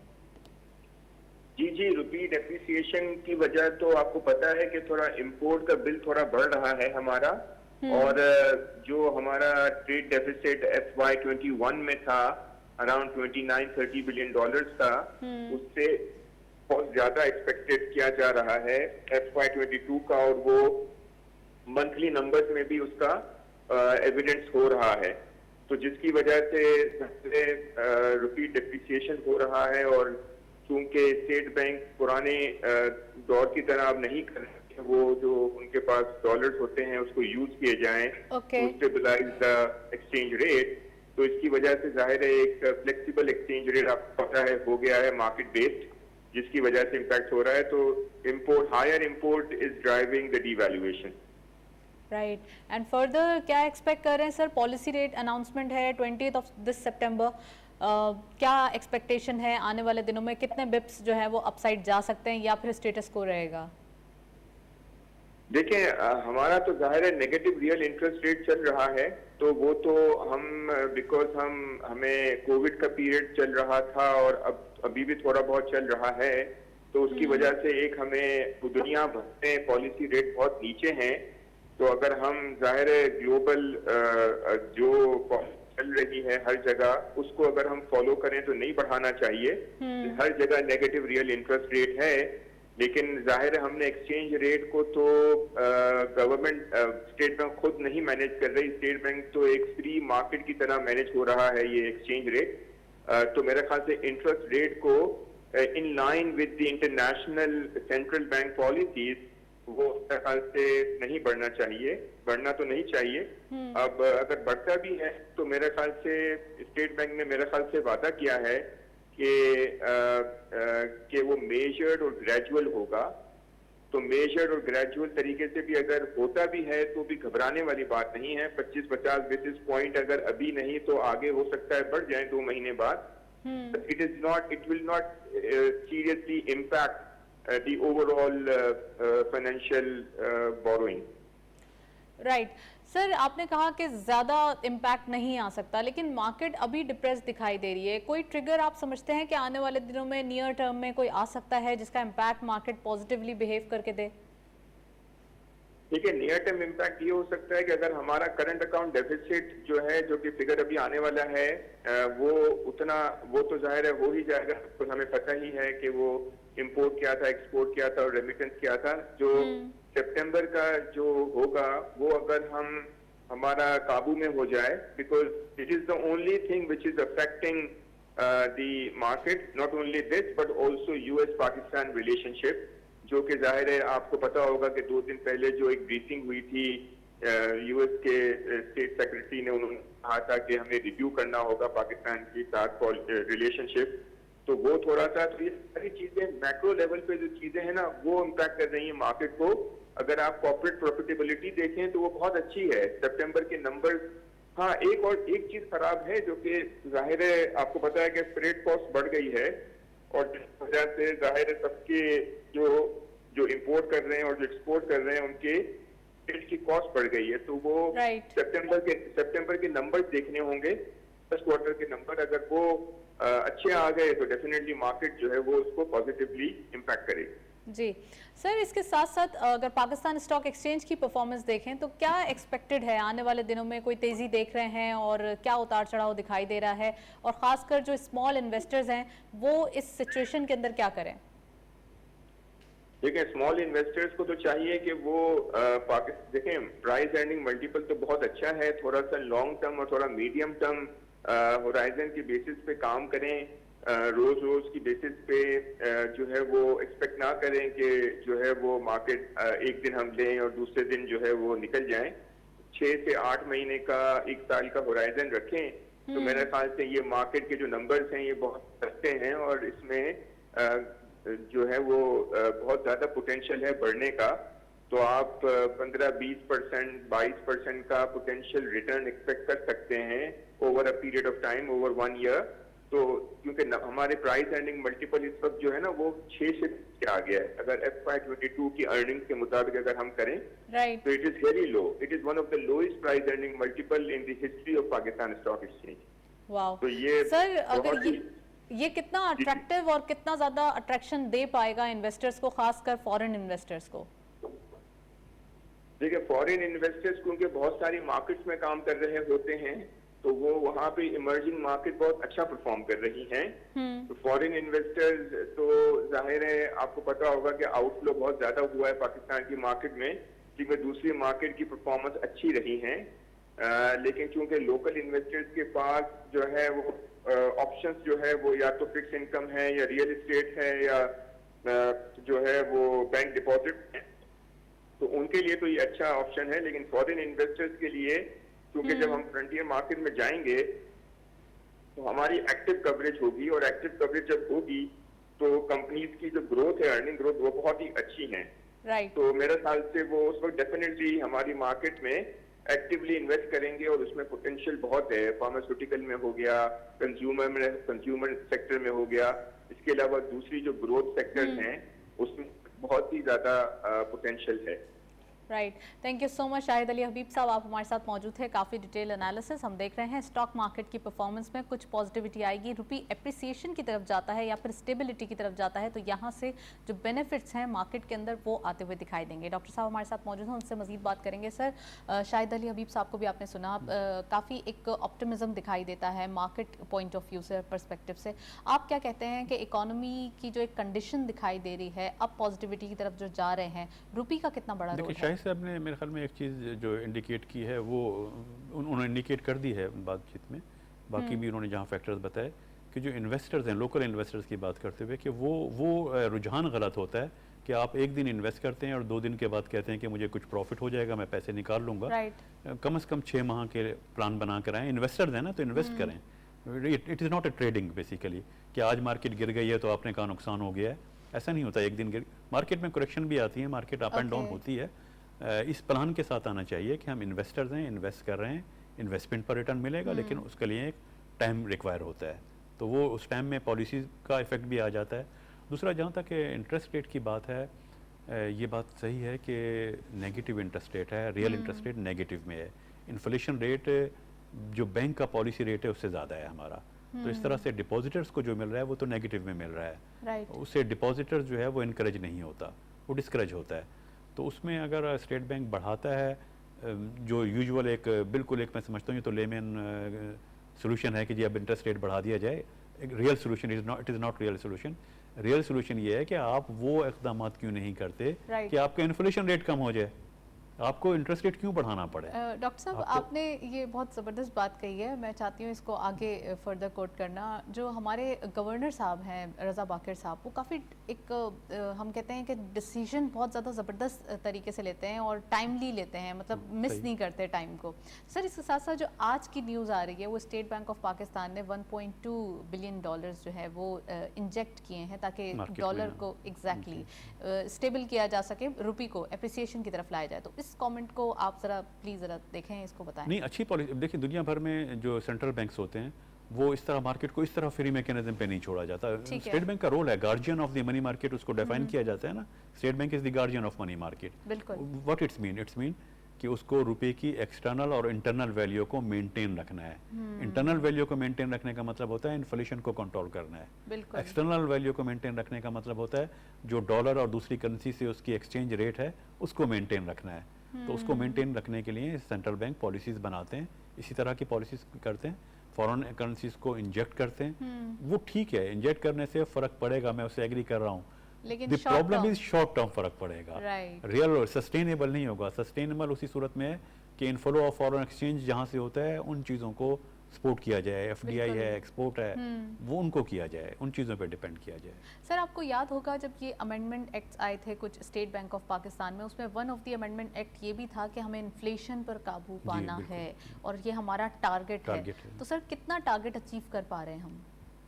जी, रुपी डेप्रिसिएशन की वजह तो आपको पता है कि थोड़ा इंपोर्ट का बिल थोड़ा बढ़ रहा है हमारा, और जो हमारा ट्रेड डेफिसिट FY21 में था अराउंड 29-30 बिलियन डॉलर्स था, उससे बहुत ज्यादा एक्सपेक्टेड किया जा रहा है FY22 का, और वो मंथली नंबर्स में भी उसका एविडेंस हो रहा है। तो जिसकी वजह से रुपी डेप्रिसिएशन हो रहा है, और चूंकि स्टेट बैंक पुराने दौर की तरह अब नहीं कर रहे, वो जो उनके पास डॉलर्स होते हैं उसको यूज किए जाएं to stabilise the exchange rate, तो इसकी वजह से जाहिर है एक फ्लेक्सिबल एक्सचेंज रेट आपको पता है हो गया है मार्केट बेस्ड, जिसकी वजह से इम्पैक्ट हो रहा है। तो import, higher import is driving the devaluation. Right, and further क्या एक्सपेक्ट कर रहे हैं सर? पॉलिसी रेट अनाउंसमेंट है 20th ऑफ दिस सितंबर, क्या एक्सपेक्टेशन है आने वाले दिनों में? कितने बिप्स जो है वो अपसाइड जा सकते हैं या फिर स्टेटस को रहेगा? देखिए, हमारा तो जाहिर है नेगेटिव रियल इंटरेस्ट रेट चल रहा है, तो वो तो हम बिकॉज हमें कोविड का पीरियड चल रहा था और अभी भी थोड़ा बहुत चल रहा है, तो उसकी वजह से एक हमें दुनिया भर में पॉलिसी रेट बहुत नीचे हैं। तो अगर हम जाहिर है ग्लोबल जो चल रही है हर जगह, उसको अगर हम फॉलो करें तो नहीं बढ़ाना चाहिए। हर जगह नेगेटिव रियल इंटरेस्ट रेट है, लेकिन जाहिर है हमने एक्सचेंज रेट को तो गवर्नमेंट स्टेट बैंक खुद नहीं मैनेज कर रही, स्टेट बैंक तो एक फ्री मार्केट की तरह मैनेज हो रहा है ये एक्सचेंज रेट। तो मेरे ख्याल से इंटरेस्ट रेट को in line with the international central bank policies वो मेरे ख्याल से नहीं बढ़ना चाहिए, बढ़ना तो नहीं चाहिए। अब अगर बढ़ता भी है तो मेरे ख्याल से स्टेट बैंक ने मेरे ख्याल से वादा किया है कि वो मेजर्ड और ग्रेजुअल होगा। तो मेजर्ड और ग्रेजुअल तरीके से भी अगर होता भी है तो भी घबराने वाली बात नहीं है। 25-50 बेसिस पॉइंट अगर अभी नहीं तो आगे हो सकता है बढ़ जाए 2 महीने बाद। It will not seriously impact the overall financial borrowing. Right sir, आपने कहा कि ज़्यादा इम्पैक्ट नहीं आ सकता, लेकिन मार्केट अभी डिप्रेस दिखाई दे रही है। कोई ट्रिगर आप समझते हैं कि आने वाले दिनों में नियर टर्म में कोई आ सकता है जिसका इम्पैक्ट मार्केट पॉजिटिवली बिहेव करके दे? देखिए, नियर टर्म इम्पैक्ट ये हो सकता है कि अगर हमारा करंट अकाउंट डेफिसिट जो है, जो कि फिगर अभी आने वाला है, वो तो जाहिर है हो ही जाएगा। तो हमें पता ही है कि वो इंपोर्ट क्या था, एक्सपोर्ट क्या था और रेमिटेंस क्या था। जो सितंबर का जो होगा वो अगर हमारा काबू में हो जाए, because it is the only thing which is affecting the market, not only this but also US Pakistan relationship, जो कि जाहिर है आपको पता होगा कि 2 दिन पहले जो एक ब्रीफिंग हुई थी US के स्टेट सेक्रेटरी ने, उन्होंने कहा था कि हमें रिव्यू करना होगा पाकिस्तान के साथ रिलेशनशिप। तो वो थोड़ा सा, तो ये सारी चीजें मैक्रो लेवल पे जो चीजें हैं ना, वो इम्पैक्ट कर रही है मार्केट को। अगर आप कॉर्पोरेट प्रॉफिटेबिलिटी देखें तो वो बहुत अच्छी है, सितंबर के नंबर्स। हाँ, एक चीज खराब है जो कि जाहिर है आपको पता है कि फ्रेट कॉस्ट बढ़ गई है, और जिस वजह से जाहिर है सबके जो इंपोर्ट कर रहे हैं और जो एक्सपोर्ट कर रहे हैं उनके फ्रेट की कॉस्ट बढ़ गई है। तो वो सितंबर के नंबर देखने होंगे, फर्स्ट क्वार्टर के नंबर। अगर वो अच्छे आ गए तो डेफिनेटली मार्केट जो है वो उसको पॉजिटिवली इम्पैक्ट करेगी। जी सर, इसके साथ साथ अगर पाकिस्तान स्टॉक एक्सचेंज की परफॉर्मेंस देखें तो क्या एक्सपेक्टेड है आने वाले दिनों में? कोई तेजी देख रहे हैं और क्या उतार चढ़ाव दिखाई दे रहा है, और खासकर जो स्मॉल इन्वेस्टर्स हैं वो इस सिचुएशन के अंदर क्या करें? देखिए, स्मॉल इन्वेस्टर्स को तो चाहिए कि वो देखें, प्राइस अर्निंग मल्टीपल तो बहुत अच्छा है, थोड़ा सा लॉन्ग टर्म और थोड़ा मीडियम टर्म होराइजन की बेसिस पे काम करें। रोज की बेसिस पे जो है वो एक्सपेक्ट ना करें कि जो है वो मार्केट एक दिन हम लें और दूसरे दिन जो है वो निकल जाए। 6 से 8 महीने का, 1 साल का होराइजन रखें। तो मेरे ख्याल से ये मार्केट के जो नंबर्स हैं ये बहुत सस्ते हैं, और इसमें जो है वो बहुत ज्यादा पोटेंशियल है बढ़ने का। तो आप 15-20%, 22% का पोटेंशियल रिटर्न एक्सपेक्ट कर सकते हैं over a period of time, over 1 year. تو کیونکہ ہمارے پرائز ارننگ ملٹیپل اس وقت جو ہے نا وہ 6 سے آ گیا ہے. اگر FY22 کی ارننگ کے مطابق اگر ہم کریں رائٹ. تو it is very low. It is one of the lowest price earning multiple in the history of Pakistan stock exchange. Wow. تو یہ سر اگر بہت ہی یہ کتنا اٹریکٹیو اور کتنا زیادہ اٹریکشن دے پائے گا انویسٹرز کو, خاص کر فورن انویسٹرز کو؟ دیکھیں فورن انویسٹرز کیونکہ بہت ساری مارکیٹس میں کام کر رہے ہوتے ہیں تو وہ وہاں پہ ایمرجنگ مارکیٹ بہت اچھا پرفارم کر رہی ہیں. تو فورن انویسٹرز تو ظاہر ہے آپ کو پتا ہوگا کہ آؤٹ فلو بہت زیادہ ہوا ہے پاکستان کی مارکیٹ میں, کیونکہ دوسری مارکیٹ کی پرفارمنس اچھی رہی ہیں. لیکن چونکہ لوکل انویسٹرز کے پاس جو ہے وہ آپشنز جو ہے وہ یا تو فکس انکم ہے یا ریئل اسٹیٹ ہے یا جو ہے وہ بینک ڈپازٹ ہے, تو ان کے لیے تو یہ اچھا آپشن ہے. لیکن فورن انویسٹرز کے لیے کیونکہ جب ہم فرنٹیئر مارکیٹ میں جائیں گے تو ہماری ایکٹیو کوریج ہوگی, اور ایکٹیو کوریج جب ہوگی تو کمپنیز کی جو گروتھ ہے, ارننگ گروتھ, وہ بہت ہی اچھی ہیں. رائٹ. تو میرے خیال سے وہ اس وقت ڈیفینیٹلی ہماری مارکیٹ میں ایکٹیولی انویسٹ کریں گے, اور اس میں پوٹینشیل بہت ہے. فارماسیوٹیکل میں ہو گیا, کنزیومر سیکٹر میں ہو گیا, اس کے علاوہ دوسری جو گروتھ سیکٹرز ہیں اس میں بہت ہی زیادہ پوٹینشیل ہے. رائٹ. تھینک یو سو مچ شاہد علی حبیب صاحب, آپ ہمارے ساتھ موجود تھے. کافی ڈیٹیل انالیسس ہم دیکھ رہے ہیں. اسٹاک مارکیٹ کی پرفارمنس میں کچھ پازیٹیوٹی آئے گی, روپی اپریسیشن کی طرف جاتا ہے یا پھر اسٹیبلٹی کی طرف جاتا ہے, تو یہاں سے جو بینیفٹس ہیں مارکیٹ کے اندر وہ آتے ہوئے دکھائی دیں گے. ڈاکٹر صاحب ہمارے ساتھ موجود ہیں, ان سے مزید بات کریں گے. سر شاہد علی حبیب صاحب کو بھی آپ نے سنا, کافی ایک آپٹمزم دکھائی دیتا ہے مارکیٹ پوائنٹ آف ویو سے, پرسپیکٹو سے. آپ کیا کہتے ہیں کہ اکانومی کی جو ایک کنڈیشن دکھائی دے رہی ہے, اب پازیٹیوٹی کی طرف جو جا رہے ہیں, روپی کا کتنا بڑا رول ہے؟ شاہد صاحب نے میرے خیال میں ایک چیز جو انڈیکیٹ کی ہے وہ انہوں نے انڈیکیٹ کر دی ہے بات چیت میں, باقی بھی انہوں نے جہاں فیکٹرز بتائے کہ جو انویسٹرز ہیں, لوکل انویسٹرز کی بات کرتے ہوئے, کہ وہ رجحان غلط ہوتا ہے کہ آپ ایک دن انویسٹ کرتے ہیں اور 2 دن کے بعد کہتے ہیں کہ مجھے کچھ پروفٹ ہو جائے گا, میں پیسے نکال لوں گا. کم از کم 6 ماہ کے پلان بنا کر آئیں. انویسٹرز ہیں نا تو انویسٹ کریں. It is not a trading basically کہ آج مارکیٹ گر گئی ہے تو آپ نے کہا نقصان ہو گیا ہے. ایسا نہیں ہوتا. ایک دن مارکیٹ میں کریکشن بھی آتی ہے, مارکیٹ اپ اینڈ ڈاؤن ہوتی ہے. اس پلان کے ساتھ آنا چاہیے کہ ہم انویسٹرز ہیں, انویسٹ کر رہے ہیں, انویسٹمنٹ پر ریٹرن ملے گا, لیکن اس کے لیے ایک ٹائم ریکوائر ہوتا ہے. تو وہ اس ٹائم میں پالیسیز کا ایفیکٹ بھی آ جاتا ہے. دوسرا, جہاں تک انٹرسٹ ریٹ کی بات ہے, یہ بات صحیح ہے کہ نیگیٹو انٹرسٹ ریٹ ہے, ریئل انٹرسٹ ریٹ نیگیٹو میں ہے. انفلیشن ریٹ جو بینک کا پالیسی ریٹ ہے اس سے زیادہ ہے ہمارا. تو اس طرح سے ڈپازیٹرز کو جو مل رہا ہے وہ تو نیگیٹو میں مل رہا ہے. اس سے ڈپازیٹر جو ہے وہ انکریج نہیں ہوتا, وہ ڈسکریج ہوتا ہے. تو اس میں اگر اسٹیٹ بینک بڑھاتا ہے, جو یوزول ایک بالکل ایک میں سمجھتا ہوں یہ تو لیمن سولوشن ہے کہ جی اب انٹرسٹ ریٹ بڑھا دیا جائے. Real solution it is not real solution. Real solution یہ ہے کہ آپ وہ اقدامات کیوں نہیں کرتے کہ آپ کا انفلیشن ریٹ کم ہو جائے, آپ کو انٹرسٹ ریٹ کیوں بڑھانا پڑے. ڈاکٹر صاحب آپ نے یہ بہت زبردست بات کہی ہے, میں چاہتی ہوں اس کو آگے فردر کوٹ کرنا. جو ہمارے گورنر صاحب ہیں رضا باقر صاحب, وہ کافی ایک ہم کہتے ہیں کہ ڈیسیجن بہت زیادہ زبردست طریقے سے لیتے ہیں اور ٹائملی لیتے ہیں, مطلب مس نہیں کرتے ٹائم کو. سر اس کے ساتھ ساتھ جو آج کی نیوز آ رہی ہے, وہ اسٹیٹ بینک آف پاکستان نے $1.2 بلین جو ہے وہ انجیکٹ کیے ہیں تاکہ ڈالر کو ایگزیکٹلی اسٹیبل کیا جا سکے, روپی کو اپریسیشن کی طرف لایا جائے. تو اس کامنٹ کو آپ ذرا پلیز ذرا دیکھیں, اس کو بتائیں. نہیں, اچھی پالیسی. دیکھیں دنیا بھر میں جو سینٹرل بینکس ہوتے ہیں وہ اس طرح مارکیٹ کو اس طرح فری میکینزم پہ نہیں چھوڑا جاتا. اسٹیٹ بینک کا رول ہے guardian of the money market, اس کو ڈیفائن کیا جاتا ہے نا. State bank is the guardian of money market. بالکل. واٹ اٹس مین کہ اس کو روپے کی ایکسٹرنل اور انٹرنل ویلیو کو مینٹین رکھنا ہے. انٹرنل ویلیو کو مینٹین رکھنے کا مطلب ہوتا ہے انفلیشن کو کنٹرول کرنا ہے. ایکسٹرنل ویلیو کو مینٹین رکھنے کا مطلب ہوتا ہے جو ڈالر اور دوسری کرنسی سے اس کی ایکسچینج ریٹ ہے اس کو مینٹین رکھنا ہے. تو اس کو مینٹین رکھنے کے لیے سینٹرل بینک پالیسیز بناتے ہیں, اسی طرح کی پالیسیز کرتے ہیں. فورن کرنسیز کو انجیکٹ کرتے ہیں, وہ ٹھیک ہے, انجیکٹ کرنے سے فرق پڑے گا, میں اسے ایگری کر رہا ہوں. لیکن the problem is short term فرق پڑے گا, ریئل اور سسٹینیبل نہیں ہوگا. سسٹینیبل اسی صورت میں ہے کہ انفلو آف فورن ایکسچینج جہاں سے ہوتا ہے ان چیزوں کو سپورٹ کیا جائے, FDI ہے, ایکسپورٹ ہے, وہ ان کو کیا جائے, ان چیزوں پہ ڈیپینڈ کیا جائے. سر آپ کو یاد ہوگا جب یہ امینڈمنٹ ایکٹس آئے تھے کچھ اسٹیٹ بینک آف پاکستان میں, اس میں one of the amendment act یہ بھی تھا کہ ہمیں انفلیشن پر قابو پانا ہے اور یہ ہمارا ٹارگٹ ہے. تو سر کتنا ٹارگٹ اچیو کر پا رہے ہیں ہم؟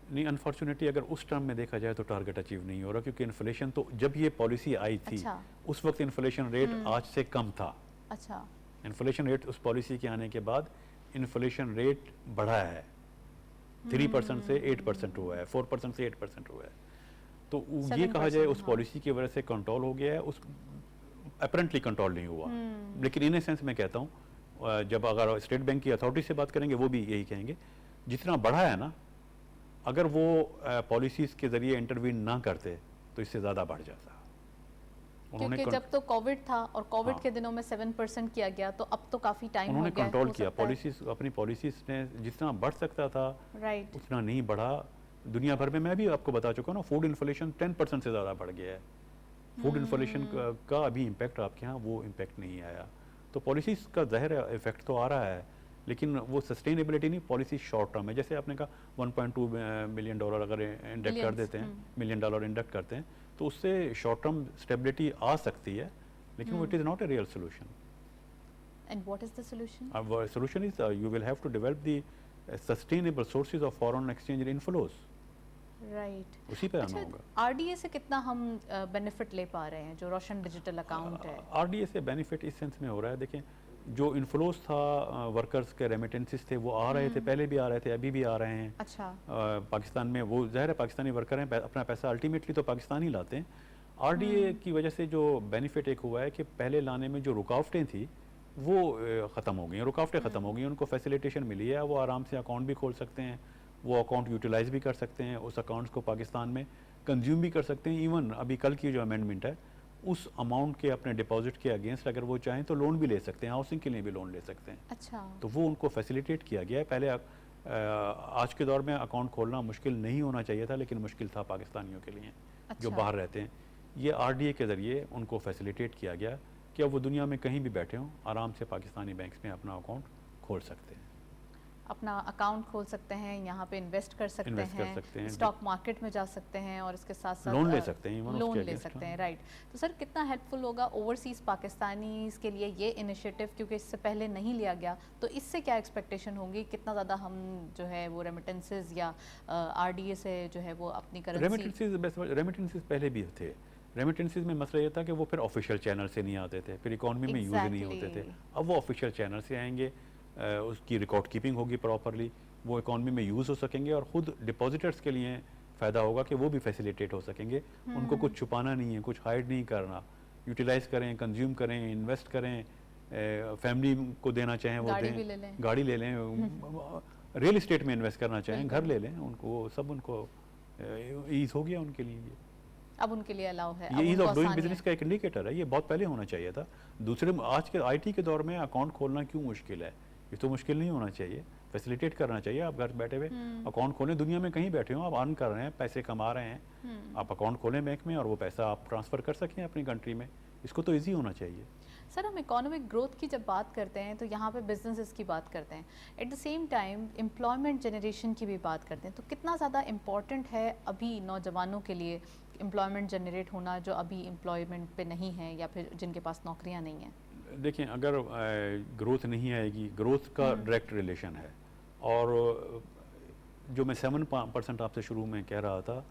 نہیں, انفارچونیٹلی اگر اس ٹرم میں دیکھا جائے تو ٹارگٹ اچیو نہیں ہو رہا, کیونکہ انفلیشن تو جب یہ پالیسی آئی تھی اس وقت انفلیشن ریٹ آج سے کم تھا. اچھا. انفلیشن ریٹ اس پالیسی کے آنے کے بعد انفلیشن ریٹ بڑھا ہے. 3% से 8% हुआ है, 4% से 8% हुआ है। तो ये 7%, कहा जाए उस हाँ। पॉलिसी की वजह से कंट्रोल हो गया है, उस अपरेंटली कंट्रोल नहीं हुआ। लेकिन इन सेंस मैं कहता हूँ जब अगर स्टेट बैंक की अथॉरिटी से बात करेंगे वो भी यही कहेंगे, जितना बढ़ा है ना, अगर वो पॉलिसीज़ के ज़रिए इंटरवीन ना करते तो इससे ज़्यादा बढ़ जाता। क्योंकि जब तो कोविड था और कोविड हाँ। के दिनों में 7% किया गया, तो अब तो काफ़ी टाइम हो उन्होंने गया, कंट्रोल हो किया, सकता है। पॉलिसीज़ अपनी पॉलिसीज़ ने जितना बढ़ सकता था राइट। उतना नहीं बढ़ा। दुनिया भर में मैं भी आपको बता चुका हूँ ना, फूड इन्फ्लेशन 10% से ज़्यादा बढ़ गया है। फूड इन्फ्लेशन का अभी इम्पैक्ट आपके यहाँ वो इम्पैक्ट नहीं आया। तो पॉलिसीज़ का ज़ाहिर इफेक्ट तो आ रहा है, लेकिन वो सस्टेनेबिलिटी नहीं, पॉलिसी शॉर्ट टर्म है। जैसे आपने कहा 1.2 मिलियन डॉलर अगर इंडक्ट कर देते हैं, मिलियन डॉलर इंडक्ट करते हैं, तो उससे शॉर्ट टर्म स्टेबिलिटी आ सकती है, लेकिन वो it is not a real solution. And what is the solution? Solution is you will have to develop the sustainable sources of foreign exchange inflows. Right. उसी पे आना अच्छा, होगा। आरडीए से कितना हम बेनिफिट ले पा रहे हैं, जो रोशन डिजिटल अकाउंट है? आरडीए से बेनिफिट इस सेंस में हो रहा है, देखें जो इन्फ्लोज था वर्कर्स के रेमिटेंसेस थे वो आ रहे थे, पहले भी आ रहे थे, अभी भी आ रहे हैं। अच्छा। पाकिस्तान में वो ज़ाहिर है पाकिस्तानी वर्कर हैं, अपना पैसा अल्टीमेटली तो पाकिस्तान ही लाते हैं। आरडीए की वजह से जो बेनिफिट एक हुआ है कि पहले लाने में जो रुकावटें थी वो ख़त्म हो गई, रुकावटें ख़त्म हो गई, उनको फैसिलिटेशन मिली है, वो आराम से अकाउंट भी खोल सकते हैं, वो अकाउंट यूटिलाइज भी कर सकते हैं, उस अकाउंट्स को पाकिस्तान में कंज्यूम भी कर सकते हैं। इवन अभी कल की जो अमेंडमेंट है उस अमाउंट के अपने डिपॉजिट के अगेंस्ट अगर वो चाहें तो लोन भी ले सकते हैं, हाउसिंग के लिए भी लोन ले सकते हैं। अच्छा। तो वो उनको फैसिलिटेट किया गया है। पहले आज के दौर में अकाउंट खोलना मुश्किल नहीं होना चाहिए था, लेकिन मुश्किल था पाकिस्तानियों के लिए जो अच्छा। बाहर रहते हैं। ये आरडीए के ज़रिए उनको फैसिलिटेट किया गया कि अब वो दुनिया में कहीं भी बैठे हों आराम से पाकिस्तानी बैंक्स में अपना अकाउंट खोल सकते हैं, अपना अकाउंट खोल सकते हैं, यहाँ पे इन्वेस्ट कर सकते इन्वेस्ट कर हैं, सकते हैं, स्टॉक मार्केट में जा सकते हैं और इसके साथ साथ लोन ले सकते हैं, even लोन उसके ले against, सकते हाँ। हैं। राइट। तो सर कितना हेल्पफुल होगा ओवरसीज़ पाकिस्तानीज़ के लिए ये इनिशिएटिव, क्योंकि इससे पहले नहीं लिया गया, तो इससे क्या एक्सपेक्टेशन होंगी, कितना ज़्यादा हम जो है वो रेमिटेंसेज या आरडीए से जो है वो अपनी करेंसी? रेमिटेंसेज पहले भी थे। रेमिटेंसेज में मसला ये था कि वो फिर ऑफिशियल चैनल से नहीं आते थे, फिर इकॉनमी में यूज़ नहीं होते थे। अब वो ऑफिशियल चैनल से आएंगे, उसकी रिकॉर्ड कीपिंग होगी प्रॉपरली, वो इकॉनमी में यूज़ हो सकेंगे और ख़ुद डिपॉजिटर्स के लिए फ़ायदा होगा कि वो भी फैसिलिटेट हो सकेंगे। उनको कुछ छुपाना नहीं है, कुछ हाइड नहीं करना, यूटिलाइज़ करें, कंज्यूम करें, इन्वेस्ट करें, फैमिली को देना चाहें वो गाड़ी भी दें, ले लें। गाड़ी ले लें, रियल इस्टेट में इन्वेस्ट करना चाहें घर ले लें, उनको सब उनको ईज़ हो गया उनके लिए। अब उनके लिए अलाउ है, ये ईज़ ऑफ डूइंग बिजनेस का एक इंडिकेटर है, ये बहुत पहले होना चाहिए था। दूसरे आज के आईटी के दौर में अकाउंट खोलना क्यों मुश्किल है? ये तो मुश्किल नहीं होना चाहिए, फैसिलिटेट करना चाहिए। आप घर बैठे हुए अकाउंट खोलें, दुनिया में कहीं बैठे हो, आप अर्न कर रहे हैं, पैसे कमा रहे हैं, आप अकाउंट खोलें बैंक में और वो पैसा आप ट्रांसफ़र कर सकें अपनी कंट्री में। इसको तो ईजी होना चाहिए। सर हम इकोनॉमिक ग्रोथ की जब बात करते हैं तो यहाँ पे बिजनेसेस की बात करते हैं, at the same time employment generation की भी बात करते हैं, तो कितना ज़्यादा इम्पॉर्टेंट है अभी नौजवानों के लिए एम्प्लॉयमेंट जनरेट होना जो अभी एम्प्लॉयमेंट पे नहीं है या फिर जिनके पास नौकरियाँ नहीं हैं? देखें, अगर ग्रोथ नहीं आएगी, ग्रोथ का डायरेक्ट रिलेशन है, और जो मैं 7% आपसे शुरू में कह रहा था,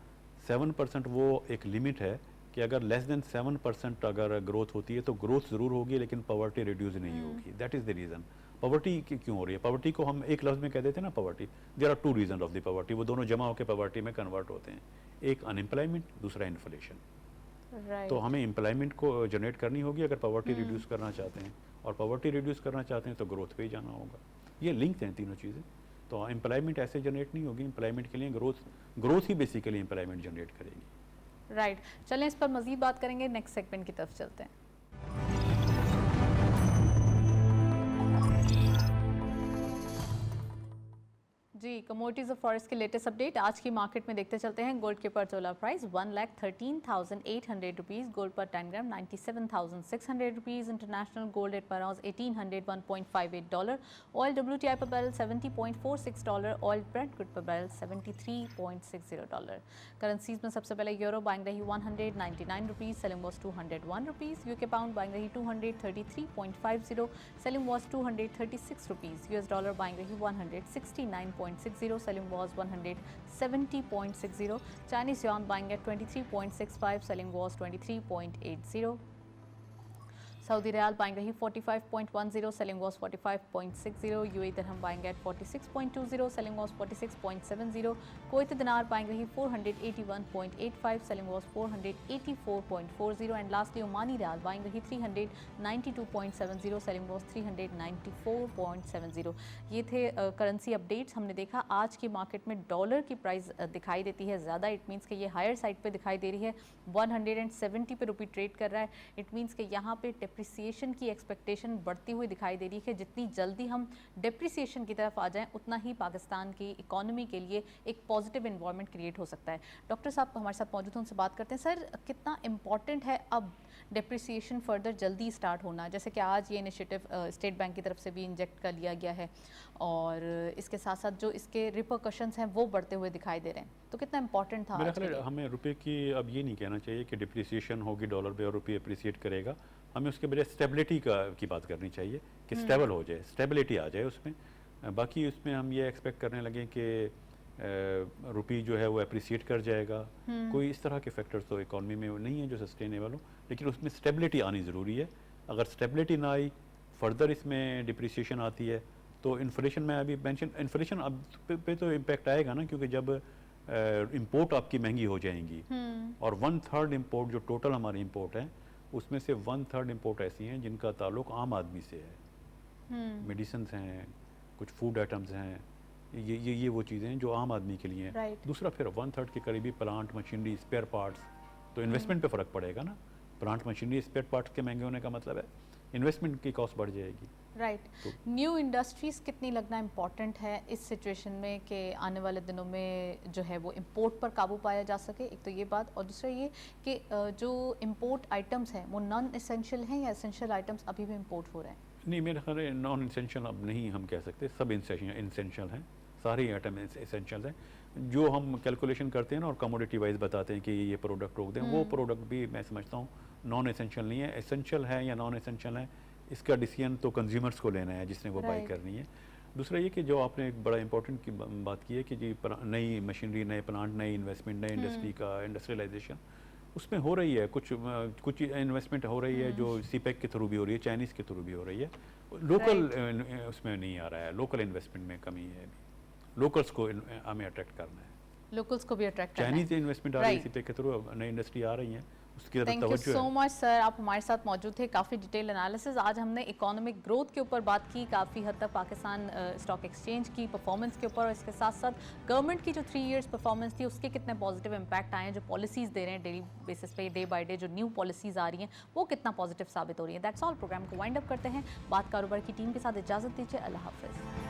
7% वो एक लिमिट है कि अगर लेस देन 7% अगर ग्रोथ होती है तो ग्रोथ ज़रूर होगी लेकिन पॉवर्टी रिड्यूस नहीं होगी। That is the reason. Poverty क्यों हो रही है? पॉवर्टी को हम एक लफ्ज़ में कह देते हैं ना, poverty. There are two reason of the poverty, वो दोनों जमा होकर पॉवर्टी में कन्वर्ट होते हैं, एक अनएम्प्लॉयमेंट, दूसरा इन्फ्लेशन। तो हमें एम्प्लॉयमेंट को जनरेट करनी होगी अगर पॉवर्टी रिड्यूस करना चाहते हैं, और पॉवर्टी रिड्यूस करना चाहते हैं तो ग्रोथ पे ही जाना होगा। ये लिंक हैं तीनों चीज़ें। तो एम्प्लॉयमेंट ऐसे जनरेट नहीं होगी, एम्प्लॉयमेंट के लिए ग्रोथ ही बेसिकली एम्प्लॉयमेंट जनरेट करेगी। राइट। चलें इस पर मज़ीद बात करेंगे, नेक्स्ट सेगमेंट की तरफ चलते हैं। जी, कमोडिटीज़ ऑफ फॉरेस्ट के लेटेस्ट अपडेट आज की मार्केट में देखते चलते हैं। गोल्ड के पर तोला प्राइस 1,13,800 रुपीज़, गोल्ड पर 10 ग्राम 97,600 रुपीज़, इंटरनेशनल गोल्ड रेट पर आउंस 1800 1.58 डॉलर, ऑयल WTI पर barrel 70.46 dollar, oil Brent crude पर बैरल 73.60 डॉलर। करेंसीज में सबसे पहले यूरो बाइंग रही 199 rupees, selling was 201 rupees, UK pound buying रही 233.50, selling was 236 rupees, US dollar buying रही 169.60, selling was 170.60, Chinese yuan buying at 23.65, selling was 23.80. Saudi riyal buying रही 45.10, selling was 45.60, UAE dirham buying at 46.20, selling was 46.70, Kuwaiti dinar buying रही 481.85, selling was 484.40, and lastly Omani riyal buying रही 392.70, selling was 394.70। ये थे currency updates. हमने देखा आज की market में डॉलर की प्राइस दिखाई देती है ज़्यादा, इट मीन्स कि ये हायर साइड पे दिखाई दे रही है, 170 पे रुपी ट्रेड कर रहा है। इट मीन्स कि यहाँ पे डिप्रिसिएशन की एक्सपेक्टेशन बढ़ती हुई दिखाई दे रही है। जितनी जल्दी हम डिप्रिसिएशन की तरफ आ जाएं उतना ही पाकिस्तान की इकोनॉमी के लिए एक पॉजिटिव इन्वायरमेंट क्रिएट हो सकता है। डॉक्टर साहब हमारे साथ मौजूद हैं, उनसे बात करते हैं। सर, कितना इम्पॉर्टेंट है अब डिप्रिसिएशन फर्दर जल्दी स्टार्ट होना, जैसे कि आज ये इनिशिएटिव स्टेट बैंक की तरफ से भी इंजेक्ट कर लिया गया है और इसके साथ साथ जो इसके रिपरकशंस हैं वो बढ़ते हुए दिखाई दे रहे हैं, तो कितना इंपॉर्टेंट था? मेरा ख्याल है हमें रुपए की अब ये नहीं कहना चाहिए कि डिप्रिसिएशन होगी डॉलर पे और रुपये अप्रिसिएट करेगा, हमें उसके बजाय स्टेबिलिटी की बात करनी चाहिए कि स्टेबल हो जाए, स्टेबिलिटी आ जाए उसमें। बाकी उसमें हम ये एक्सपेक्ट करने लगे कि रुपी जो है वो अप्रिसिएट कर जाएगा, कोई इस तरह के फैक्टर्स तो इकॉनमी में नहीं है जो सस्टेनेबल हो, लेकिन उसमें स्टेबिलिटी आनी ज़रूरी है। अगर स्टेबिलिटी ना आई, फर्दर इसमें डिप्रिसिएशन आती है तो इन्फ्लेशन में अभी मेंशन, इन्फ्लेशन अब पे तो इम्पैक्ट आएगा ना, क्योंकि जब इंपोर्ट आपकी महंगी हो जाएंगी और 1/3 इंपोर्ट जो टोटल हमारी इंपोर्ट है उसमें से 1/3 इंपोर्ट ऐसी हैं जिनका ताल्लुक आम आदमी से है, मेडिसिन हैं, कुछ फूड आइटम्स हैं, ये वो चीज़ें हैं जो आम आदमी के लिए हैं। Right. दूसरा फिर 1/3 के करीबी प्लांट मशीनरी स्पेयर पार्ट्स, तो इन्वेस्टमेंट पे फ़र्क पड़ेगा ना। प्लांट मशीनरी स्पेयर पार्ट्स के महंगे होने का मतलब है इन्वेस्टमेंट की कॉस्ट बढ़ जाएगी। राइट। न्यू इंडस्ट्रीज़ कितनी लगना इम्पॉर्टेंट है इस सिचुएशन में कि आने वाले दिनों में जो है वो इंपोर्ट पर काबू पाया जा सके, एक तो ये बात, और दूसरा ये कि जो इंपोर्ट आइटम्स हैं वो नॉन एसेंशियल हैं या एसेंशियल आइटम्स अभी भी इंपोर्ट हो रहे हैं? नहीं, मेरे ख्याल है नॉन एसेंशियल अब नहीं हम कह सकते, सब एसेंशियल हैं, सारे आइटम एसेंशियल हैं। जो हम कैलकुलेशन करते हैं ना और कमोडिटी वाइज बताते हैं कि ये प्रोडक्ट रोक दें, वो प्रोडक्ट भी मैं समझता हूँ नॉन एसेंशियल नहीं है। एसेंशियल है या नॉन एसेंशियल है इसका डिसीजन तो कंज्यूमर्स को लेना है जिसने वो बाई करनी है। दूसरा ये कि जो आपने एक बड़ा इंपॉर्टेंट की बात की है कि जी नई मशीनरी, नए प्लांट, नई इन्वेस्टमेंट, नई इंडस्ट्री का इंडस्ट्रियलाइजेशन उसमें हो रही है, कुछ इन्वेस्टमेंट हो रही है जो सीपेक के थ्रू भी हो रही है, चाइनीज़ के थ्रू भी हो रही है, लोकल उसमें नहीं आ रहा है, लोकल इन्वेस्टमेंट में कमी है, लोकल्स को हमें अट्रैक्ट करना है, लोकल्स को भी अट्रैक्ट करना है। चाइनीज़ इन्वेस्टमेंट आ रही है सीपेक के थ्रू, नई इंडस्ट्री आ रही है, उसकी तरफ थैंक यू तवज्जो सो है। मच सर, आप हमारे साथ मौजूद थे, काफ़ी डिटेल एनालिसिस। आज हमने इकोनॉमिक ग्रोथ के ऊपर बात की, काफ़ी हद तक पाकिस्तान स्टॉक एक्सचेंज की परफॉर्मेंस के ऊपर, और इसके साथ साथ गवर्नमेंट की जो 3 इयर्स परफॉर्मेंस थी उसके कितने पॉजिटिव इम्पैक्ट आए हैं, जो पॉलिसीज़ दे रहे हैं डेली बेसिस पे, डे बाय डे जो न्यू पॉलिसीज़ आ रही हैं वो कितना पॉजिटिव साबित हो रही है। That's all. प्रोग्राम को वाइंड अप करते हैं, बात कारोबार की टीम के साथ इजाज़त दीजिए, अल्लाह हाफिज़।